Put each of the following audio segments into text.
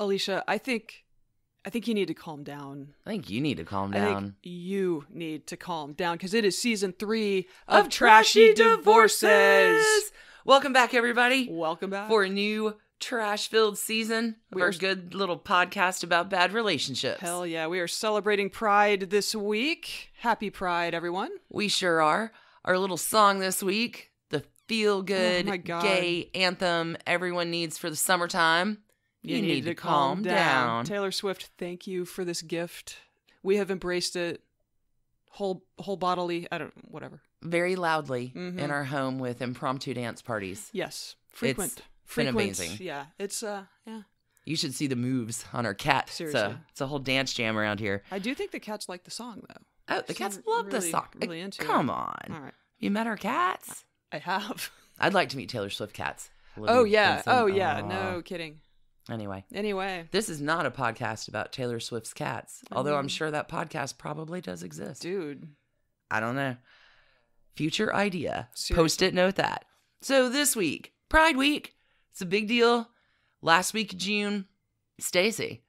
Alicia, I think you need to calm down. I think you need to calm I down. think you need to calm down because it is season 3 of Trashy Divorces. Welcome back, everybody. Welcome back. For a new trash-filled season of our good little podcast about bad relationships. Hell yeah. We are celebrating Pride this week. Happy Pride, everyone. We sure are. Our little song this week, the feel-good gay anthem everyone needs for the summertime. You need to calm down. Taylor Swift, thank you for this gift. We have embraced it whole bodily, whatever. Very loudly in our home with impromptu dance parties. Yes. Frequent. Been amazing. Yeah. It's, yeah. You should see the moves on our cat. Seriously. It's a whole dance jam around here. I do think the cats like the song, though. Oh, the cats love the song. Really into Come it. on. All right. You met our cats? I have. I'd like to meet Taylor Swift cats. Oh, yeah. Oh, yeah. No kidding. Anyway. This is not a podcast about Taylor Swift's cats, although I'm sure that podcast probably does exist. Dude. I don't know. Future idea. Seriously. Post-it note that. So this week, Pride Week. It's a big deal. Last week of June, Stacie,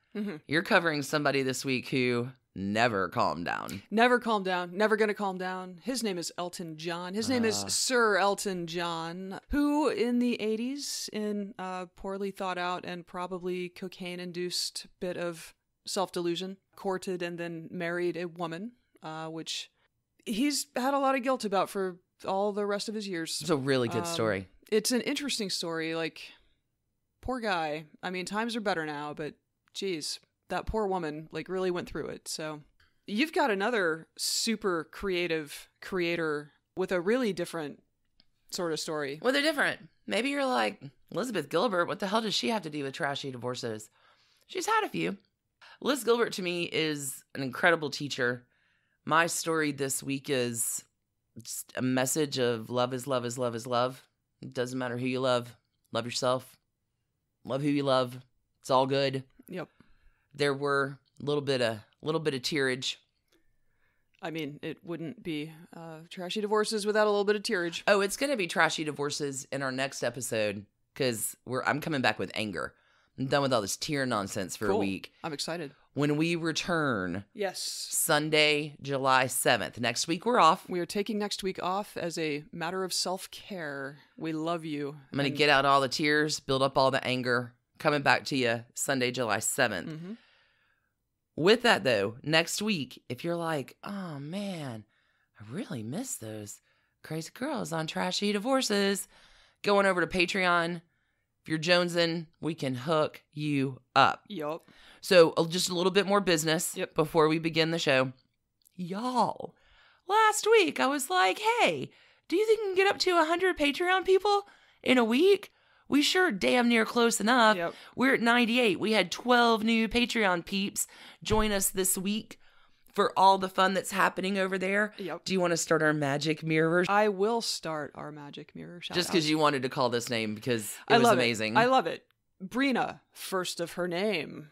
you're covering somebody this week who never calmed down. Never calmed down. Never going to calm down. His name is Elton John. His name is Sir Elton John, who in the 80s, in a poorly thought out and probably cocaine-induced bit of self-delusion, courted and then married a woman, which he's had a lot of guilt about for all the rest of his years. It's a really good story. It's an interesting story. Like, poor guy. I mean, times are better now, but geez, that poor woman, like, really went through it. So you've got another super creative creator with a really different sort of story. Well, they're different. Maybe you're like, Elizabeth Gilbert, what the hell does she have to do with trashy divorces? She's had a few. Liz Gilbert, to me, is an incredible teacher. My story this week is just a message of love is love is love is love. It doesn't matter who you love. Love yourself. Love who you love. It's all good. Yep. There were a little bit of tearage. I mean, it wouldn't be trashy divorces without a little bit of tearage. Oh, it's going to be trashy divorces in our next episode because I'm coming back with anger. I'm done with all this tear nonsense for a week. I'm excited. When we return, yes, Sunday, July 7th. Next week, we're off. We are taking next week off as a matter of self-care. We love you. I'm going to get out all the tears, build up all the anger. Coming back to you Sunday, July 7th. With that, though, next week, if you're like, oh, man, I really miss those crazy girls on Trashy Divorces, going over to Patreon. If you're jonesing, we can hook you up. Yup. So just a little bit more business before we begin the show. Y'all, last week I was like, hey, do you think we can get up to 100 Patreon people in a week? We sure damn near close enough. Yep. We're at 98. We had 12 new Patreon peeps join us this week for all the fun that's happening over there. Yep. Do you want to start our magic mirror? I will start our magic mirror. Just because you wanted to call this name because it was amazing. I love it. Brina, first of her name.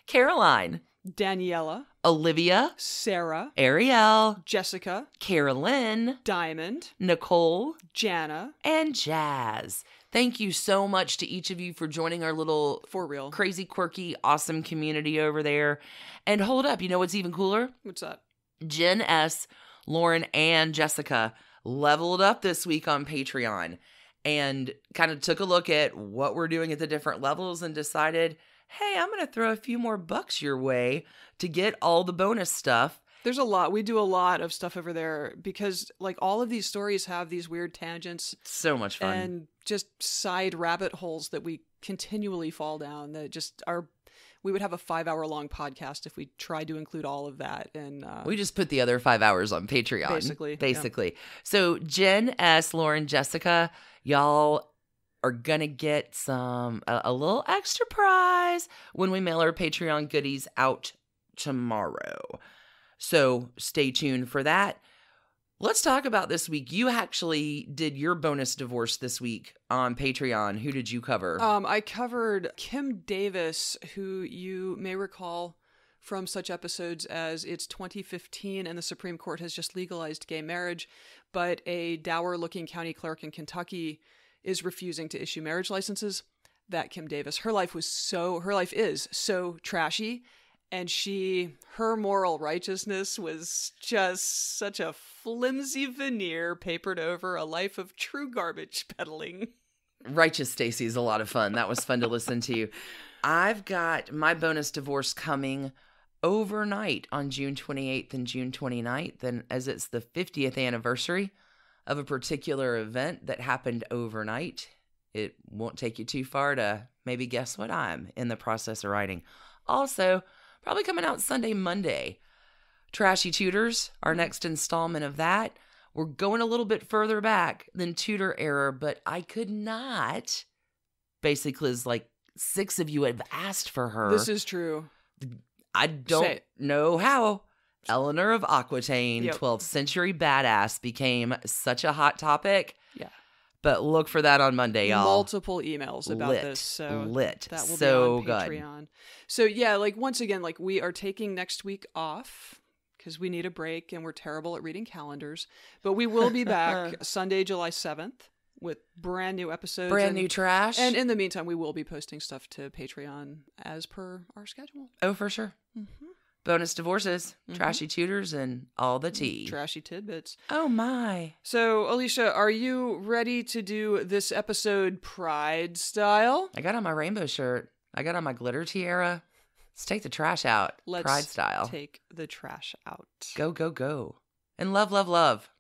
Caroline. Daniela. Olivia. Sarah. Ariel. Jessica. Carolyn. Diamond. Nicole. Jana. And Jazz. Thank you so much to each of you for joining our little for real crazy, quirky, awesome community over there. And hold up, you know what's even cooler? What's that? Jen S., Lauren, and Jessica leveled up this week on Patreon and kind of took a look at what we're doing at the different levels and decided, hey, I'm going to throw a few more bucks your way to get all the bonus stuff. There's a lot. We do a lot of stuff over there because, like, all of these stories have these weird tangents. So much fun. And just side rabbit holes that we continually fall down that just are... We would have a 5-hour-long podcast if we tried to include all of that. And we just put the other 5 hours on Patreon. Basically. Yeah. So Jen S., Lauren, Jessica, y'all are going to get a little extra prize when we mail our Patreon goodies out tomorrow. So stay tuned for that. Let's talk about this week. You actually did your bonus divorce this week on Patreon. Who did you cover? I covered Kim Davis, who you may recall from such episodes as it's 2015 and the Supreme Court has just legalized gay marriage, but a dour-looking county clerk in Kentucky is refusing to issue marriage licenses. that Kim Davis. Her life is so trashy. And her moral righteousness was just such a flimsy veneer papered over a life of true garbage peddling. Righteous Stacie is a lot of fun. That was fun to listen to. I've got my bonus divorce coming overnight on June 28th and June 29th. And as it's the 50th anniversary of a particular event that happened overnight, it won't take you too far to maybe guess what I'm in the process of writing. Also, probably coming out Sunday, Monday. Trashy Tutors, our next installment of that. We're going a little bit further back than Tudor era, but I could not. Basically, it's like 6 of you have asked for her. This is true. I don't know how Eleanor of Aquitaine, 12th century badass, became such a hot topic. Yeah. But look for that on Monday, y'all. Multiple emails about this. So that will be on Patreon. Good. So yeah, like once again, like we are taking next week off because we need a break and we're terrible at reading calendars. But we will be back Sunday, July 7th with brand new episodes. Brand new trash. And in the meantime, we will be posting stuff to Patreon as per our schedule. Oh, for sure. Mm-hmm. Bonus divorces, trashy tutors, and all the tea. Trashy tidbits. Oh, my. So, Alicia, are you ready to do this episode Pride style? I got on my rainbow shirt. I got on my glitter tiara. Let's take the trash out. Pride style. Let's take the trash out. Go, go, go. And love, love, love.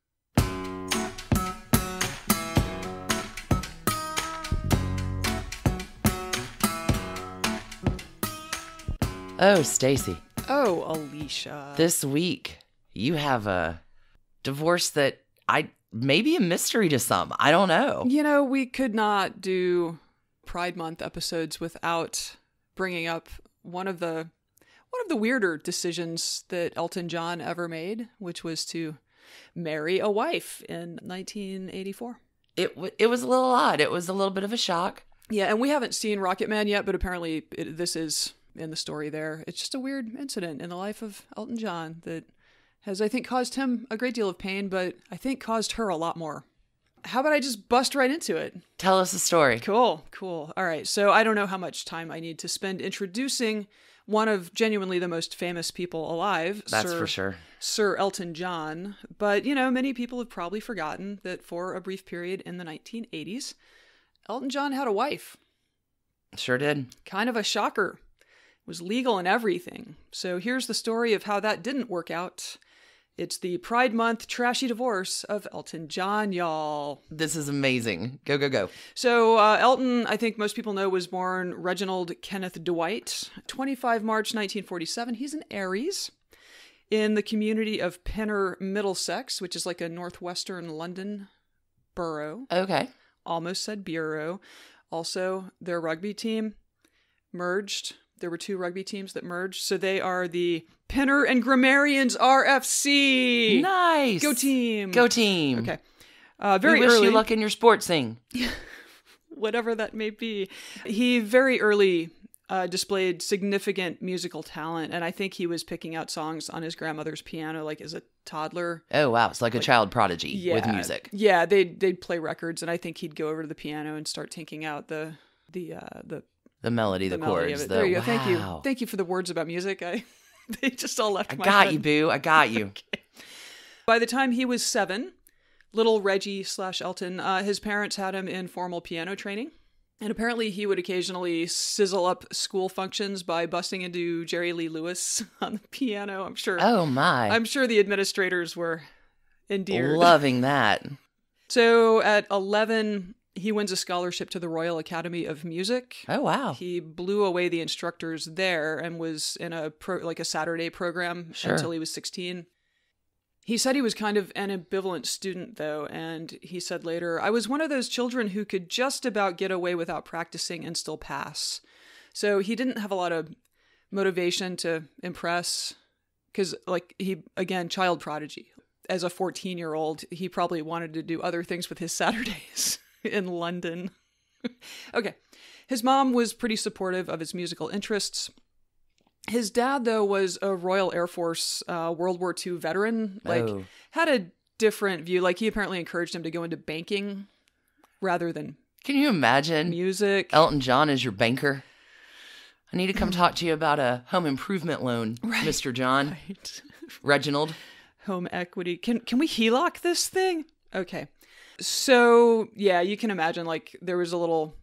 Oh, Stacie. Oh, Alicia. This week, you have a divorce that may be a mystery to some. I don't know. You know, we could not do Pride Month episodes without bringing up one of the weirder decisions that Elton John ever made, which was to marry a wife in 1984. It was a little odd. It was a little bit of a shock. Yeah, and we haven't seen Rocket Man yet, but apparently this is in the story there. It's just a weird incident in the life of Elton John that has, I think, caused him a great deal of pain, but I think caused her a lot more. How about I just bust right into it? Tell us the story. Cool. All right. So I don't know how much time I need to spend introducing one of genuinely the most famous people alive. That's for sure. Sir Elton John. But, you know, many people have probably forgotten that for a brief period in the 1980s, Elton John had a wife. Sure did. Kind of a shocker. Was legal and everything. So here's the story of how that didn't work out. It's the Pride Month trashy divorce of Elton John, y'all. This is amazing. Go, go, go. So Elton, I think most people know, was born Reginald Kenneth Dwight, 25 March 1947. He's an Aries in the community of Penner, Middlesex, which is like a northwestern London borough. Okay. Almost said bureau. Also, their rugby team merged. There were 2 rugby teams that merged. So they are the Penner and Grammarians RFC. Nice. Go team. Go team. Okay. Very early. Wish you luck in your sports thing. Whatever that may be. He very early displayed significant musical talent. And I think he was picking out songs on his grandmother's piano like as a toddler. Oh, wow. It's like a child prodigy with music. Yeah. They'd play records. And I think he'd go over to the piano and start tinking out the melody, the chords. There you go. Thank you for the words about music. They just all left my head. I got you, boo. I got you. Okay. By the time he was 7, little Reggie / Elton, his parents had him in formal piano training. And apparently he would occasionally sizzle up school functions by busting into Jerry Lee Lewis on the piano, I'm sure. Oh, my. I'm sure the administrators were endeared. Loving that. So at 11... he wins a scholarship to the Royal Academy of Music. Oh, wow. He blew away the instructors there and was in a Saturday program until he was 16. He said he was kind of an ambivalent student, though, and he said later, "I was one of those children who could just about get away without practicing and still pass." So he didn't have a lot of motivation to impress because, child prodigy. As a 14-year-old, he probably wanted to do other things with his Saturdays. In London. Okay. His mom was pretty supportive of his musical interests. His dad, though, was a Royal Air Force World War II veteran. Had a different view. He apparently encouraged him to go into banking rather than Can you imagine? Music. Elton John is your banker. I need to come talk to you about a home improvement loan, right. Mr. John. Right. Reginald. Home equity. Can we HELOC this thing? Okay. So, yeah, you can imagine, like, there was a little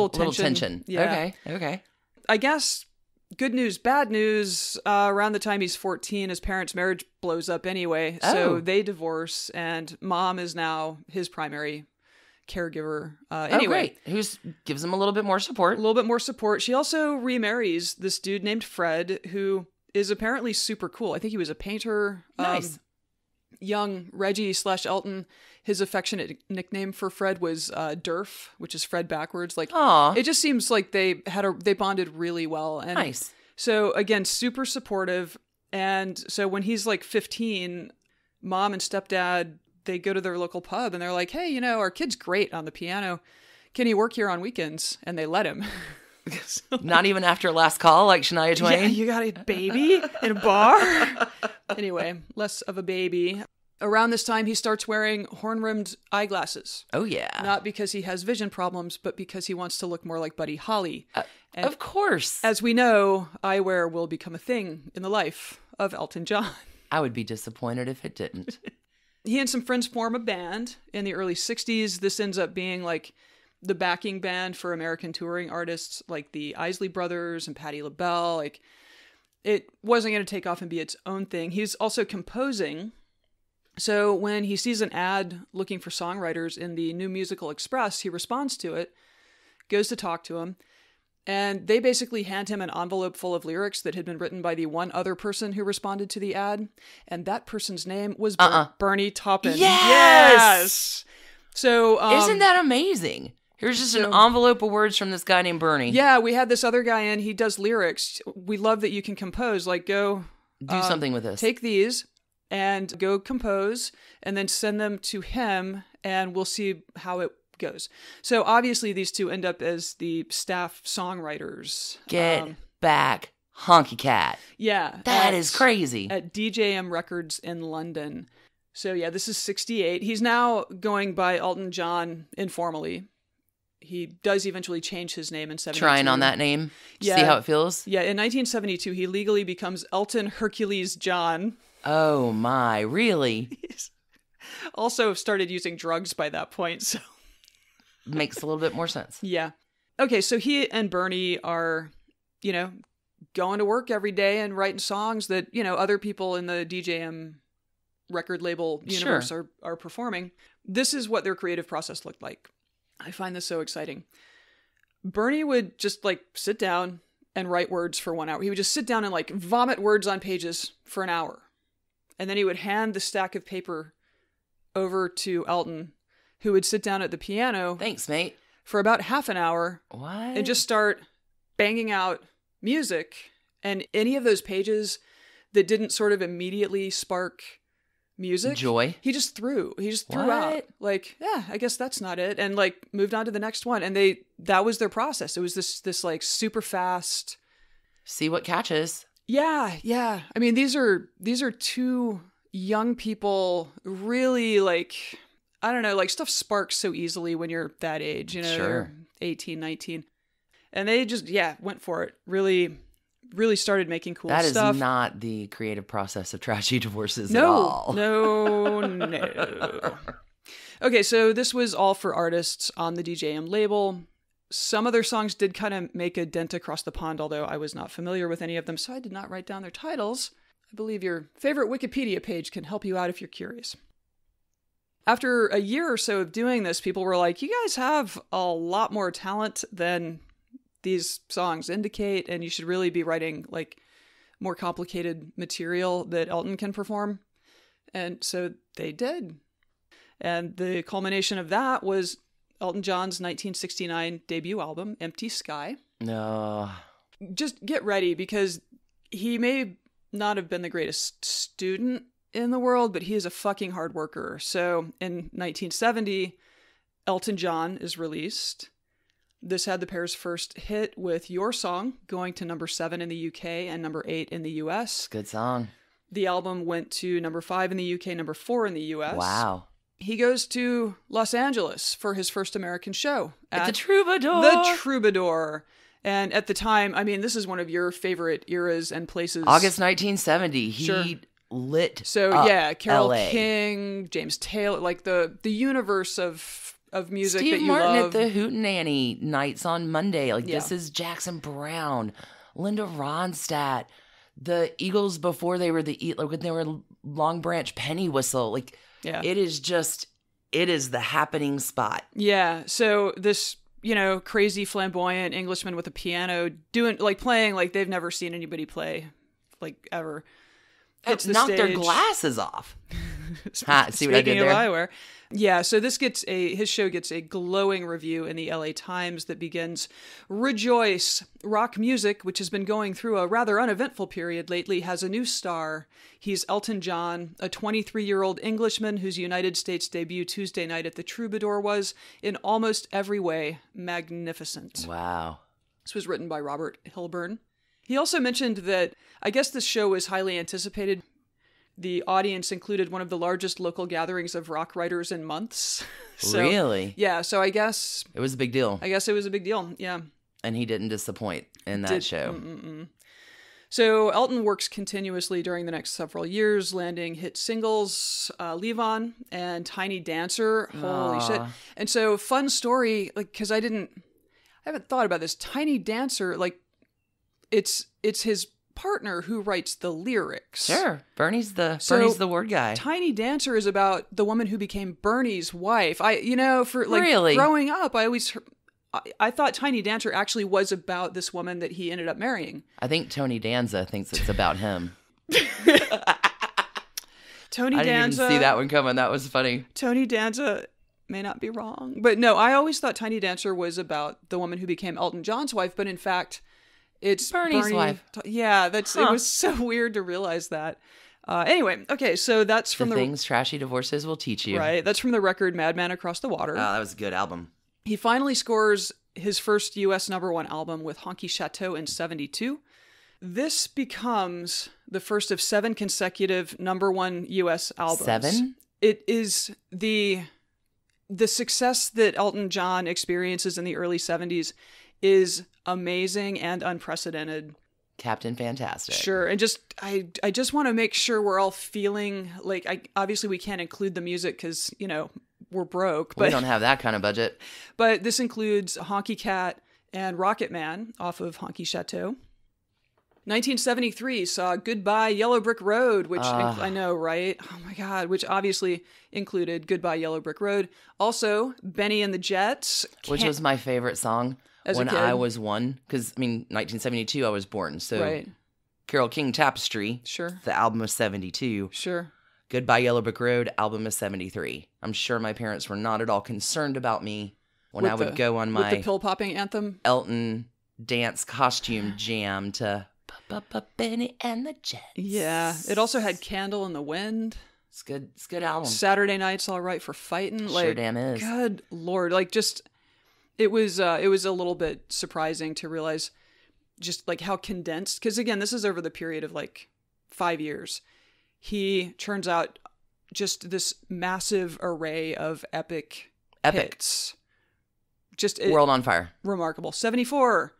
tension. Yeah. Okay. I guess, good news, bad news, around the time he's 14, his parents' marriage blows up anyway. Oh. So they divorce, and mom is now his primary caregiver. Anyway. Oh, great. Gives him a little bit more support. A little bit more support. She also remarries this dude named Fred, who is apparently super cool. I think he was a painter. Nice. Young Reggie / Elton, his affectionate nickname for Fred was Durf, which is Fred backwards. Like, aww. It just seems like they bonded really well. And nice. So again, super supportive. And so when he's like 15, mom and stepdad, they go to their local pub and they're like, hey, our kid's great on the piano. Can he work here on weekends? And they let him. Not even after last call, like Shania Twain? Yeah, you got a baby in a bar? Anyway, less of a baby. Around this time, he starts wearing horn-rimmed eyeglasses. Oh, yeah. Not because he has vision problems, but because he wants to look more like Buddy Holly. Of course. As we know, eyewear will become a thing in the life of Elton John. I would be disappointed if it didn't. He and some friends form a band in the early 60s. This ends up being like the backing band for American touring artists like the Isley Brothers and Patti LaBelle. Like, it wasn't going to take off and be its own thing. He's also composing. So when he sees an ad looking for songwriters in the New Musical Express, he responds to it, goes to talk to him, and they basically hand him an envelope full of lyrics that had been written by the one other person who responded to the ad. And that person's name was Bernie Taupin. Yes! So isn't that amazing? Here's just an envelope of words from this guy named Bernie. Yeah, we had this other guy in. He does lyrics. We love that you can compose. Like, go do something with this. Take these and go compose, and then send them to him, and we'll see how it goes. So obviously, these two end up as the staff songwriters. Get back, Honky Cat. Yeah, that is crazy. At DJM Records in London. So yeah, this is 1968. He's now going by Elton John informally. He does eventually change his name in 1972. Trying on that name? Yeah. See how it feels? Yeah, in 1972, he legally becomes Elton Hercules John. Oh my, really? He's also started using drugs by that point, so... Makes a little bit more sense. Yeah. Okay, so he and Bernie are, going to work every day and writing songs that, other people in the DJM record label universe are performing. This is what their creative process looked like. I find this so exciting. Bernie would just sit down and write words for 1 hour. He would just sit down and vomit words on pages for an hour. And then he would hand the stack of paper over to Elton, who would sit down at the piano. Thanks, mate. For about half an hour. What? And just start banging out music. And any of those pages that didn't sort of immediately spark music, joy, he just threw out I guess that's not it, and moved on to the next one. And that was their process. It was this super fast, see what catches. Yeah. I mean, these are two young people, really, I don't know, stuff sparks so easily when you're that age, Sure. 18, 19, and they just went for it. Really started making cool stuff. That is not the creative process of Trashy Divorces at all. No. Okay, so this was all for artists on the DJM label. Some of their songs did kind of make a dent across the pond, although I was not familiar with any of them, so I did not write down their titles. I believe your favorite Wikipedia page can help you out if you're curious. After a year or so of doing this, people were like, you guys have a lot more talent than these songs indicate, and you should really be writing more complicated material that Elton can perform. And so they did. And the culmination of that was Elton John's 1969 debut album, Empty Sky. No. Just get ready, because he may not have been the greatest student in the world, but he is a fucking hard worker. So in 1970, Elton John is released. This had the pair's first hit with Your Song going to number 7 in the UK and number 8 in the US. Good song. The album went to number 5 in the UK, number 4 in the US. Wow. he goes to Los Angeles for his first American show at the Troubadour. The Troubadour. And at the time, I mean, this is one of your favorite eras and places. August 1970. He lit Carole LA. King, James Taylor, like the universe of music Steve that you Martin love. At the Hootenanny nights on Monday. Like, this is Jackson Browne, Linda Ronstadt, the Eagles before they were when they were Long Branch Penny Whistle. Like, it is the happening spot. Yeah. So this, crazy flamboyant Englishman with a piano playing like they've never seen anybody play, like, ever. It's knocked their glasses off. See what I did there? Speaking of eyewear. Yeah, so his show gets a glowing review in the LA Times that begins, "Rejoice! Rock music, which has been going through a rather uneventful period lately, has a new star. He's Elton John, a 23-year-old Englishman whose United States debut Tuesday night at the Troubadour was, in almost every way, magnificent." Wow. This was written by Robert Hilburn. He also mentioned that, I guess this show was highly anticipated. The audience included one of the largest local gatherings of rock writers in months. Really? Yeah, so I guess... It was a big deal. Yeah. And he didn't disappoint in that show. So Elton works continuously during the next several years, landing hit singles, Leave On and Tiny Dancer. Holy shit. And so, fun story, like, because I haven't thought about this. Tiny Dancer, like, it's his partner who writes the lyrics. Sure. Bernie's the word guy. Tiny Dancer is about the woman who became Bernie's wife. Really? Growing up, I thought Tiny Dancer actually was about this woman that he ended up marrying. I think Tony Danza thinks it's about him. Tony Danza. I didn't even see that one coming. That was funny. Tony Danza may not be wrong. But no, I always thought Tiny Dancer was about the woman who became Elton John's wife, but in fact... It's Bernie's wife. Yeah, it was so weird to realize that. Anyway, okay, so that's from the things trashy divorces will teach you. Right, that's from the record Madman Across the Water. Oh, that was a good album. He finally scores his first U.S. #1 album with Honky Chateau in 1972. This becomes the first of 7 consecutive #1 U.S. albums. 7? It is the success that Elton John experiences in the early 70s is amazing and unprecedented. Captain Fantastic. Sure. And I just want to make sure we're all feeling like, obviously we can't include the music because, we're broke. But we don't have that kind of budget. But this includes Honky Cat and Rocket Man off of Honky Chateau. 1973 saw Goodbye Yellow Brick Road, which I know, right? Oh my God, which obviously included Goodbye Yellow Brick Road. Also, Benny and the Jets. Which was my favorite song. When I was 1, because, 1972 I was born, so right. Carole King Tapestry, sure, the album of 72. Sure. Goodbye Yellow Brick Road, album of 73. I'm sure my parents were not at all concerned about me when I would go on my... With the pill-popping anthem? Elton dance costume jam to Benny and the Jets. Yeah, it also had Candle in the Wind. It's good album. Saturday Night's All Right for Fightin'. Sure damn is. Good Lord, It was a little bit surprising to realize just like how condensed, because again, this is over the period of like 5 years. He turns out just this massive array of epic hits. World on Fire. Remarkable. 1974,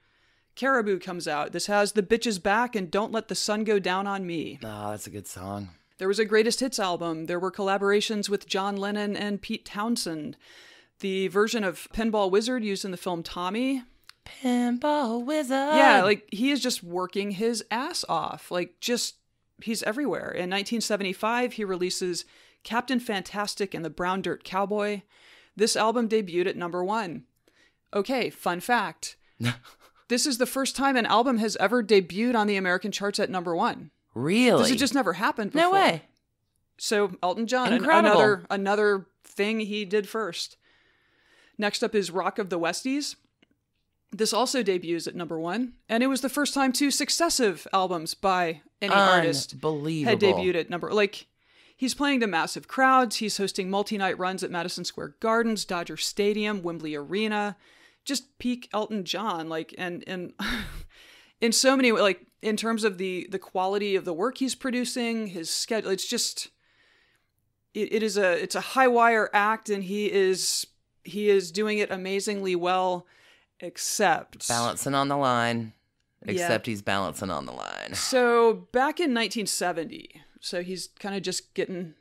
Caribou comes out. This has The Bitches Back and Don't Let the Sun Go Down on Me. Oh, that's a good song. There was a Greatest Hits album. There were collaborations with John Lennon and Pete Townsend. The version of Pinball Wizard used in the film Tommy. Pinball Wizard. Yeah, like he is just working his ass off. He's everywhere. In 1975, he releases Captain Fantastic and the Brown Dirt Cowboy. This album debuted at #1. Okay, fun fact. This is the first time an album has ever debuted on the American charts at #1. Really? This has just never happened before. No way. So Elton John, another thing he did first. Next up is Rock of the Westies. This also debuts at #1, and it was the first time 2 successive albums by any artist had debuted at he's playing to massive crowds. He's hosting multi-night runs at Madison Square Gardens, Dodger Stadium, Wembley Arena. Just peak Elton John, and in so many ways, in terms of the quality of the work he's producing, his schedule, it's a high wire act, and he is doing it amazingly well, except balancing on the line. Except he's balancing on the line. So back in 1970, so he's kind of just getting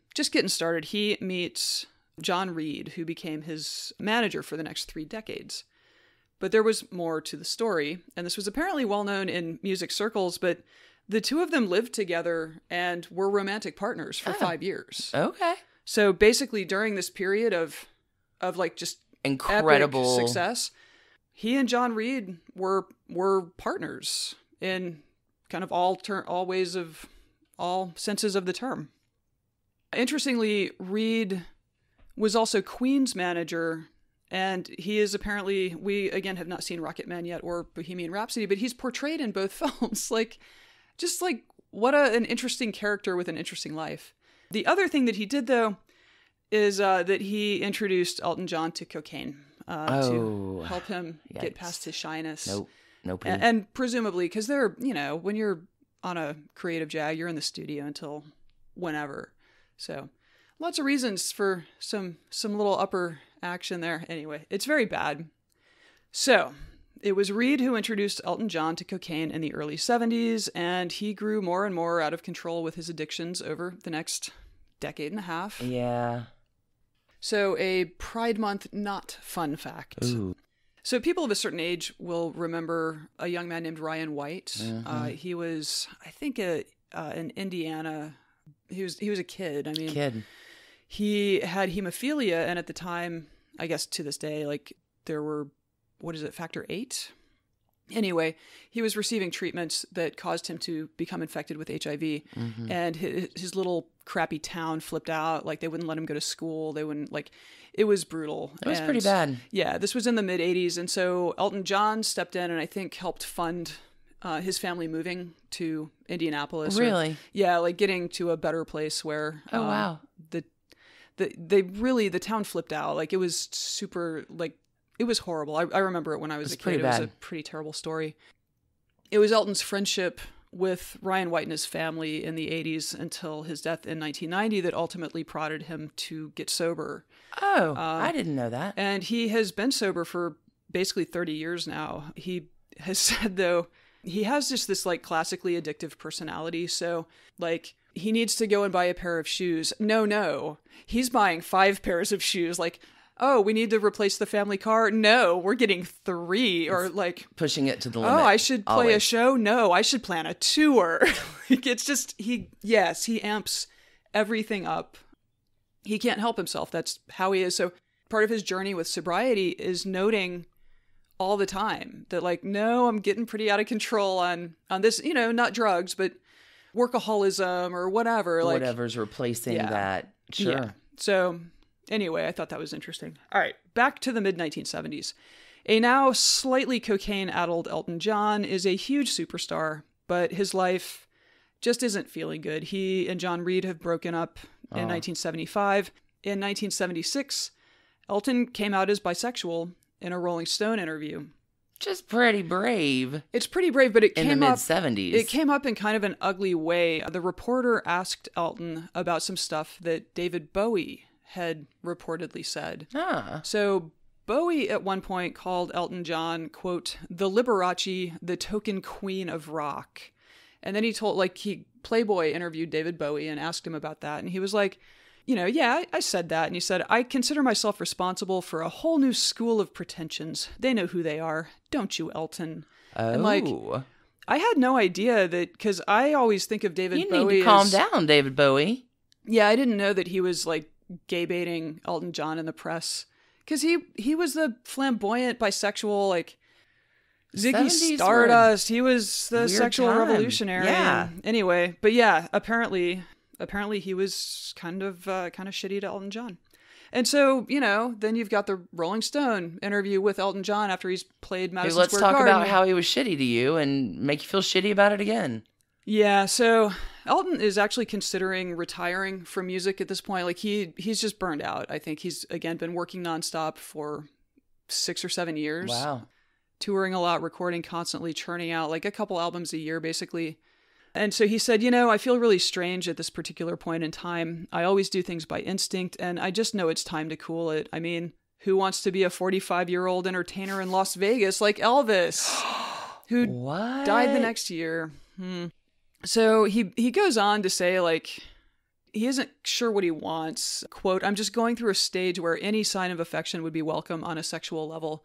started. He meets John Reid, who became his manager for the next 3 decades. But there was more to the story, and this was apparently well known in music circles, but the two of them lived together and were romantic partners for 5 years. Okay. So basically during this period of like just incredible epic success, he and John Reid were partners in kind of all senses of the term. Interestingly, Reid was also Queen's manager, and he is apparently, we again have not seen Rocketman yet or Bohemian Rhapsody, but he's portrayed in both films. Just what an interesting character with an interesting life. The other thing that he did, though, is that he introduced Elton John to cocaine to help him get past his shyness. Nope. And presumably, because when you're on a creative jag, you're in the studio until whenever. So lots of reasons for some little upper action there. Anyway, it's very bad. So it was Reid who introduced Elton John to cocaine in the early 70s, and he grew more and more out of control with his addictions over the next decade and a half. Yeah. So a Pride Month not fun fact. Ooh. So people of a certain age will remember a young man named Ryan White. Mm-hmm. He was, I think, in Indiana. He was a kid. He had hemophilia, and at the time, I guess to this day, there were, factor 8? Anyway, he was receiving treatments that caused him to become infected with HIV, mm-hmm. and his little crappy town flipped out. They wouldn't let him go to school. They wouldn't, it was brutal. It was pretty bad. Yeah, this was in the mid 80s. And so Elton John stepped in and I think helped fund his family moving to Indianapolis. Really? Getting to a better place where wow. the town flipped out. It was super, it was horrible. I remember it when I was a kid. It was a pretty terrible story. It was Elton's friendship with Ryan White and his family in the 80s until his death in 1990 that ultimately prodded him to get sober. Oh, I didn't know that. And he has been sober for basically 30 years now. He has said, though, he has just this classically addictive personality. So he needs to go and buy a pair of shoes. No. He's buying 5 pairs of shoes. Oh, we need to replace the family car? No, we're getting 3. Or pushing it to the limit. Oh, I should play a show? No, I should plan a tour. It's just, he amps everything up. He can't help himself. That's how he is. So part of his journey with sobriety is noting all the time that no, I'm getting pretty out of control on this, not drugs, but workaholism or whatever. Whatever's replacing that. Sure. Yeah. So anyway, I thought that was interesting. All right, back to the mid-1970s. A now slightly cocaine-addled Elton John is a huge superstar, but his life just isn't feeling good. He and John Reid have broken up in 1975. In 1976, Elton came out as bisexual in a Rolling Stone interview. Just pretty brave. It's pretty brave, but it came up in the mid-70s. It came up in kind of an ugly way. The reporter asked Elton about some stuff that David Bowie had reportedly said. So Bowie at one point called Elton John, quote, the Liberace, the token queen of rock. And then he told, Playboy interviewed David Bowie and asked him about that. And he was like, I said that. And he said, I consider myself responsible for a whole new school of pretensions. They know who they are. Don't you, Elton? Oh. And I had no idea that, because I always think of David Bowie. You need to calm down, David Bowie. Yeah, I didn't know that he was gay baiting Elton John in the press, because he was the flamboyant bisexual Ziggy Stardust. He was the sexual revolutionary. Yeah. Anyway, but yeah, apparently he was kind of shitty to Elton John. And so, then you've got the Rolling Stone interview with Elton John after he's played Madison Square Garden. Let's talk about how he was shitty to you and make you feel shitty about it again. Yeah, so Elton is actually considering retiring from music at this point. He's just burned out. I think he's, again, been working nonstop for 6 or 7 years. Wow. Touring a lot, recording constantly, churning out a couple albums a year, basically. And so he said, I feel really strange at this particular point in time. I always do things by instinct, and I just know it's time to cool it. I mean, who wants to be a 45-year-old entertainer in Las Vegas like Elvis, who died the next year? So he goes on to say, like, he isn't sure what he wants. Quote, "I'm just going through a stage where any sign of affection would be welcome on a sexual level.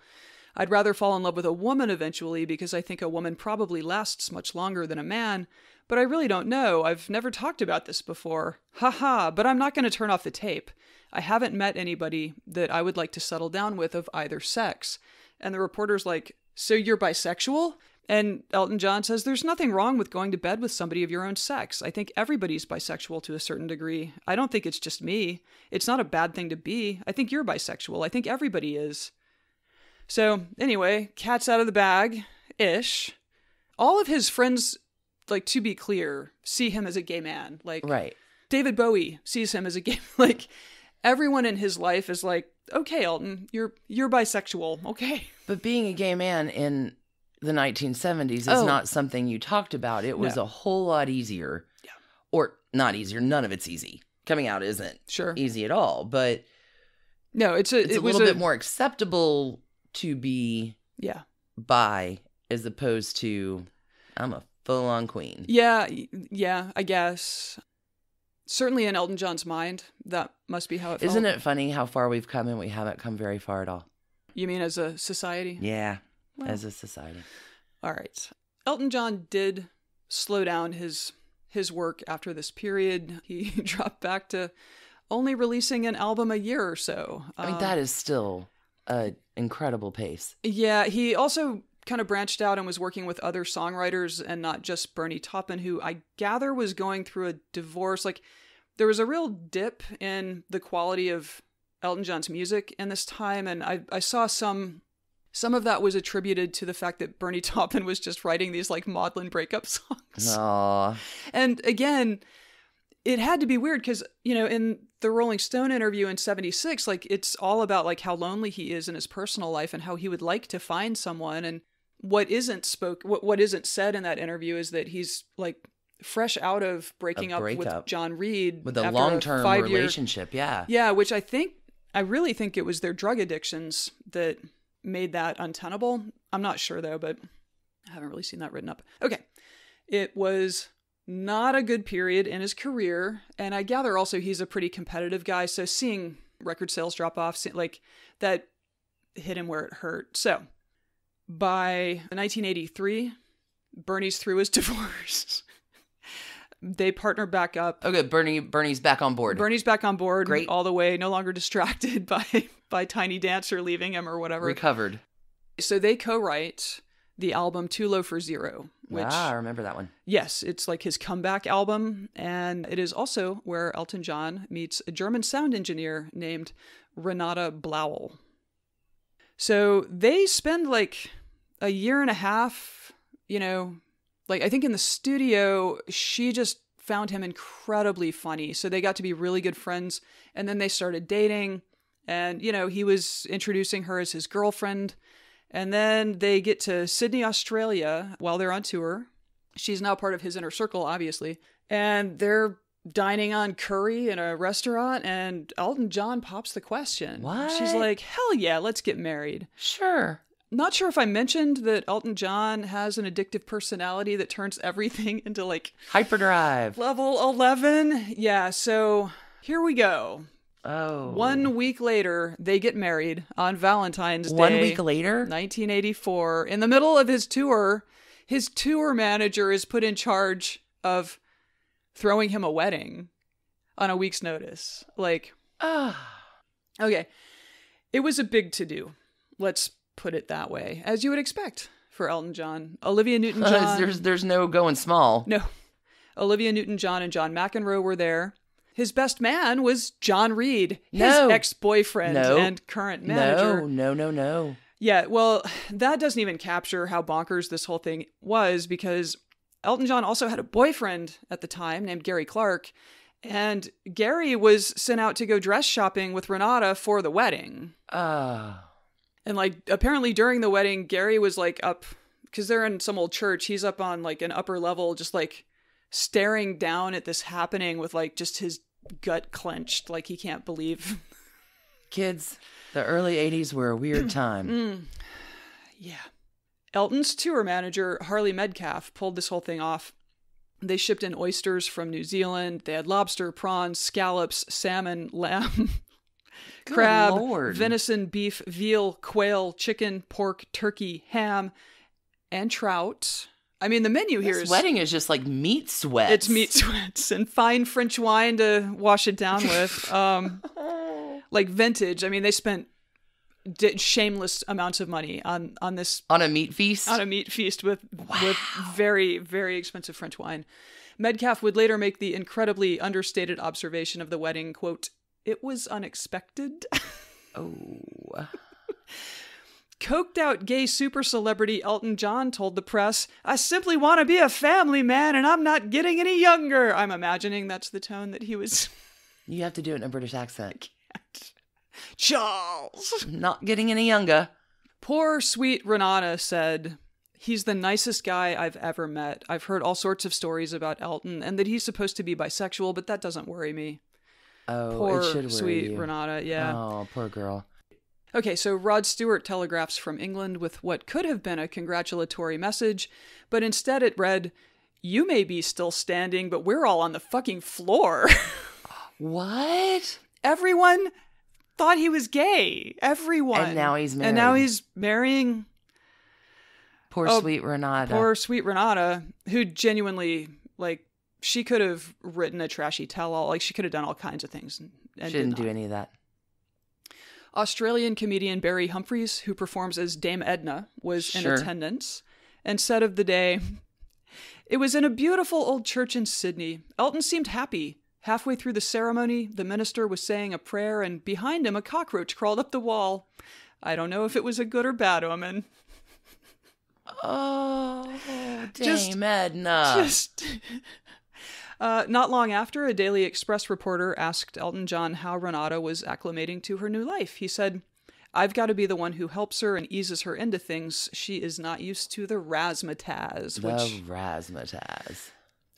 I'd rather fall in love with a woman eventually because I think a woman probably lasts much longer than a man, but I really don't know. I've never talked about this before. Haha, but I'm not going to turn off the tape. I haven't met anybody that I would like to settle down with of either sex." And the reporter's like, "So you're bisexual?" And Elton John says, "There's nothing wrong with going to bed with somebody of your own sex. I think everybody's bisexual to a certain degree. I don't think it's just me. It's not a bad thing to be. I think you're bisexual. I think everybody is." So anyway, cat's out of the bag-ish. All of his friends, like, to be clear, see him as a gay man. Like, right. David Bowie sees him as a gay, like, everyone in his life is like, "Okay, Elton, you're bisexual, okay." But being a gay man in the 1970s is not something you talked about. It was a whole lot easier. Yeah. Or not easier. None of it's easy. Coming out isn't easy at all. But no, it's a little bit more acceptable to be bi as opposed to I'm a full-on queen. Yeah, I guess. Certainly in Elton John's mind, that must be how it felt. Isn't it funny how far we've come and we haven't come very far at all? You mean as a society? Yeah. Well, as a society. All right. Elton John did slow down his work after this period. He dropped back to only releasing an album a year or so. I mean, that is still an incredible pace. Yeah, he also kind of branched out and was working with other songwriters and not just Bernie Taupin, who I gather was going through a divorce. Like, there was a real dip in the quality of Elton John's music in this time, and I saw some of that was attributed to the fact that Bernie Taupin was just writing these, like, maudlin breakup songs. Aww. And again, it had to be weird because, in the Rolling Stone interview in 76, like, it's all about, like, how lonely he is in his personal life and how he would like to find someone. And what isn't said in that interview is that he's, like, fresh out of breaking up with John Reed. With a long-term relationship, yeah. Yeah, which I really think it was their drug addictions that made that untenable. I'm not sure though, but I haven't really seen that written up. Okay. It was not a good period in his career, and I gather also he's a pretty competitive guy, so seeing record sales drop off, like, that hit him where it hurt. So by 1983, Bernie's through his divorce. They partner back up. Okay, Bernie's back on board. Bernie's back on board. Great. All the way, no longer distracted by Tiny Dancer leaving him or whatever. Recovered. So they co-write the album Too Low for Zero. Which, I remember that one. Yes, it's like his comeback album, and it is also where Elton John meets a German sound engineer named Renate Blauel. So they spend like a year and a half, like, I think in the studio, she just found him incredibly funny. So they got to be really good friends. And then they started dating. And, he was introducing her as his girlfriend. And then they get to Sydney, Australia while they're on tour. She's now part of his inner circle, obviously. And they're dining on curry in a restaurant. And Elton John pops the question. What? She's like, hell yeah, let's get married. Sure. Not sure if I mentioned that Elton John has an addictive personality that turns everything into, like, hyperdrive. Level 11. Yeah, so here we go. Oh. 1 week later, they get married on Valentine's Day. 1 week later? 1984. In the middle of his tour manager is put in charge of throwing him a wedding on a week's notice. Like, okay. It was a big to-do. Let's put it that way, as you would expect for Elton John. Olivia Newton-John. There's no going small. No. Olivia Newton-John and John McEnroe were there. His best man was John Reed, his ex-boyfriend and current manager. No. Yeah, well, that doesn't even capture how bonkers this whole thing was, because Elton John also had a boyfriend at the time named Gary Clark, and Gary was sent out to go dress shopping with Renate for the wedding. And, like, apparently during the wedding, Gary was, like, up, because they're in some old church, he's up on, like, an upper level, just, like, staring down at this happening with like just his gut clenched, like he can't believe. Kids, the early 80s were a weird time. Yeah. Elton's tour manager, Harley Medcalf, pulled this whole thing off. They shipped in oysters from New Zealand. They had lobster, prawns, scallops, salmon, lamb, crab, Lord. venison, beef, veal, quail, chicken, pork, turkey, ham, and trout. I mean, the menu here This wedding is just like meat sweats. It's meat sweats and fine French wine to wash it down with. Like vintage. I mean, they spent shameless amounts of money on this. On a meat feast? On a meat feast with very, very expensive French wine. Medcalf would later make the incredibly understated observation of the wedding, quote, "It was unexpected." Oh. Coked out gay super celebrity Elton John told the press, "I simply want to be a family man and I'm not getting any younger." I'm imagining that's the tone that he was. You have to do it in a British accent. Charles! Not getting any younger. Poor sweet Renate said, "He's the nicest guy I've ever met. I've heard all sorts of stories about Elton and that he's supposed to be bisexual, but that doesn't worry me." Oh, poor it should worry sweet you. Renate, yeah. Oh, poor girl. Okay, so Rod Stewart telegraphs from England with what could have been a congratulatory message, but instead it read, "You may be still standing, but we're all on the fucking floor." What? Everyone thought he was gay. Everyone. And now he's married. And now he's marrying... Poor sweet Renate. Poor sweet Renate, who genuinely, like, she could have written a trashy tell-all. Like, she could have done all kinds of things. And she didn't do any of that. Australian comedian Barry Humphries, who performs as Dame Edna, was in attendance and said of the day, "It was in a beautiful old church in Sydney. Elton seemed happy. Halfway through the ceremony, the minister was saying a prayer, and behind him a cockroach crawled up the wall. I don't know if it was a good or bad omen." Oh, Dame Edna. Not long after, a Daily Express reporter asked Elton John how Renate was acclimating to her new life. He said, "I've got to be the one who helps her and eases her into things. She is not used to the razzmatazz." Razzmatazz.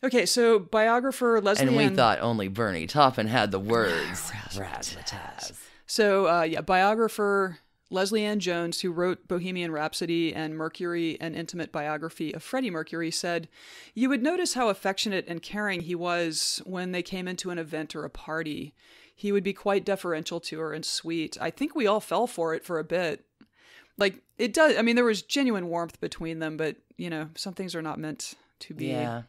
Okay, so biographer Leslie And we Ann... thought only Bernie Taupin had the words. Razzmatazz. So, biographer Leslie Ann Jones, who wrote Bohemian Rhapsody and Mercury, an intimate biography of Freddie Mercury, said, "You would notice how affectionate and caring he was when they came into an event or a party. He would be quite deferential to her and sweet. I think we all fell for it for a bit. Like, it does, I mean, there was genuine warmth between them, but, you know, some things are not meant to be." Yeah.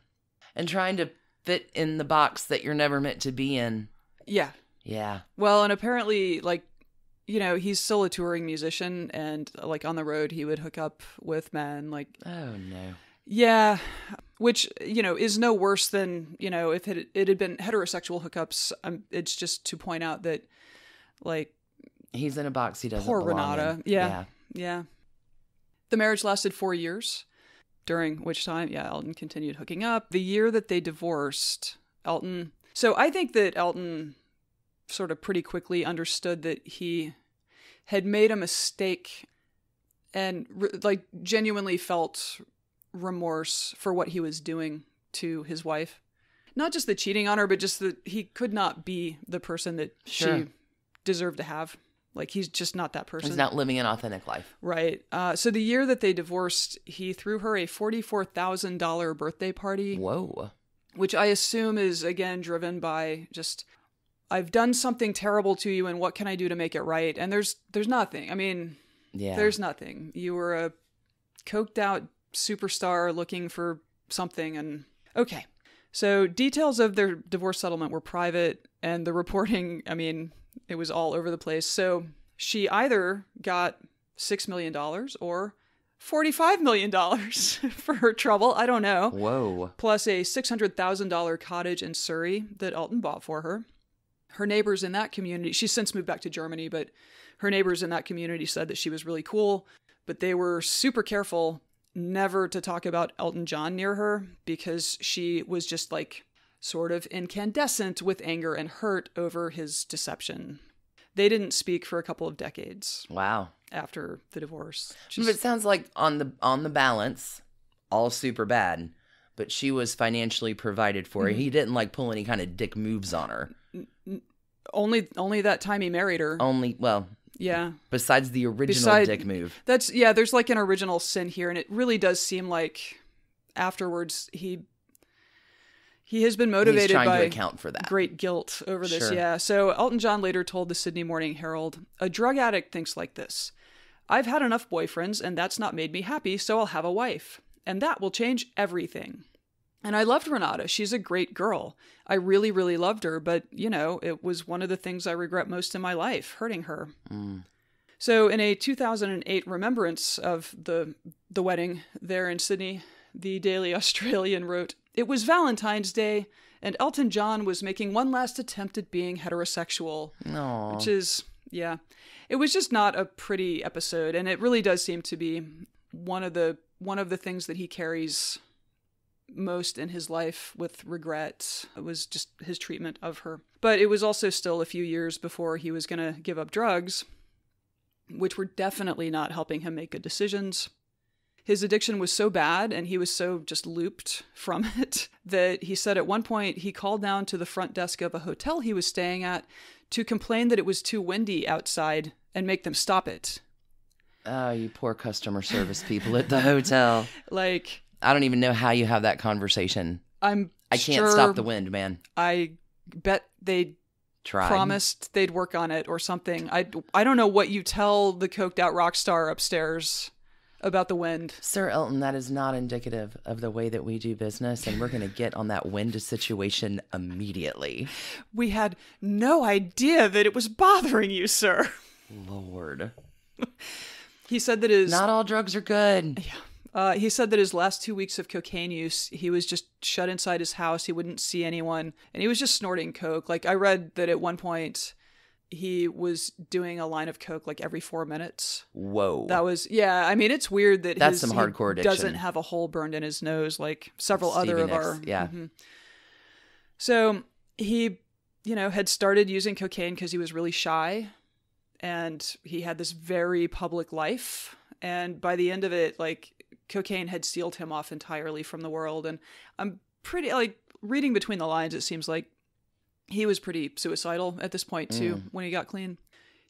And trying to fit in the box that you're never meant to be in. Yeah. Yeah. Well, and apparently, like, you know, he's still a touring musician, and like on the road, he would hook up with men. Like, oh no, yeah, which, you know, is no worse than, you know, if it had been heterosexual hookups. It's just to point out that, like, he's in a box he doesn't poor belong Renate. in. Yeah. The marriage lasted 4 years, during which time, Elton continued hooking up. The year that they divorced, Elton. So I think that Elton sort of pretty quickly understood that he had made a mistake and like genuinely felt remorse for what he was doing to his wife. Not just the cheating on her, but just that he could not be the person that she deserved to have. Like, he's just not that person. He's not living an authentic life. Right. So the year that they divorced, he threw her a $44,000 birthday party. Whoa. Which I assume is, again, driven by just, I've done something terrible to you, and what can I do to make it right? And there's nothing. I mean, there's nothing. You were a coked out superstar looking for something, and okay. So details of their divorce settlement were private, and the reporting, I mean, it was all over the place. So she either got $6 million or $45 million for her trouble. I don't know. Whoa. Plus a $600,000 cottage in Surrey that Elton bought for her. Her neighbors in that community, she's since moved back to Germany, but her neighbors in that community said that she was really cool, but they were super careful never to talk about Elton John near her because she was just like sort of incandescent with anger and hurt over his deception. They didn't speak for a couple of decades. Wow. After the divorce. But it sounds like on the balance, all super bad. but she was financially provided for. He didn't like pull any kind of dick moves on her. Only that time he married her. Yeah. Besides the original dick move. There's like an original sin here, and it really does seem like afterwards he has been motivated by to account for that. Great guilt over this. Sure. Yeah. So Elton John later told the Sydney Morning Herald, "A drug addict thinks like this. I've had enough boyfriends, and that's not made me happy, so I'll have a wife. And that will change everything. And I loved Renate. She's a great girl. I really, really loved her, but, it was one of the things I regret most in my life, hurting her." So in a 2008 remembrance of the wedding there in Sydney, the Daily Australian wrote, "It was Valentine's Day, and Elton John was making one last attempt at being heterosexual." Aww. Which is, yeah. It was just not a pretty episode, and it really does seem to be one of the things that he carries most in his life with regret. It was just his treatment of her. But it was also still a few years before he was going to give up drugs, which were definitely not helping him make good decisions. His addiction was so bad, and he was so just looped from it, that he said at one point he called down to the front desk of a hotel he was staying at to complain that it was too windy outside and make them stop it. Oh, you poor customer service people at the hotel. Like, I don't even know how you have that conversation. I can't stop the wind, man. I bet they promised they'd work on it or something. I don't know what you tell the coked out rock star upstairs about the wind. Sir Elton, that is not indicative of the way that we do business, and we're going to get on that wind situation immediately. We had no idea that it was bothering you, sir. Lord. He said that not all drugs are good. Yeah. He said that his last 2 weeks of cocaine use, he was just shut inside his house. He wouldn't see anyone, and he was just snorting coke. Like, I read that at one point he was doing a line of coke like every 4 minutes. Whoa. That was, yeah. I mean, it's weird that that's some hardcore addiction. Doesn't have a hole burned in his nose like several other of our. Yeah. Mm-hmm. So he, had started using cocaine because he was really shy, and he had this very public life. And by the end of it, like, cocaine had sealed him off entirely from the world. And I'm pretty, like, reading between the lines, it seems like he was pretty suicidal at this point, too, when he got clean.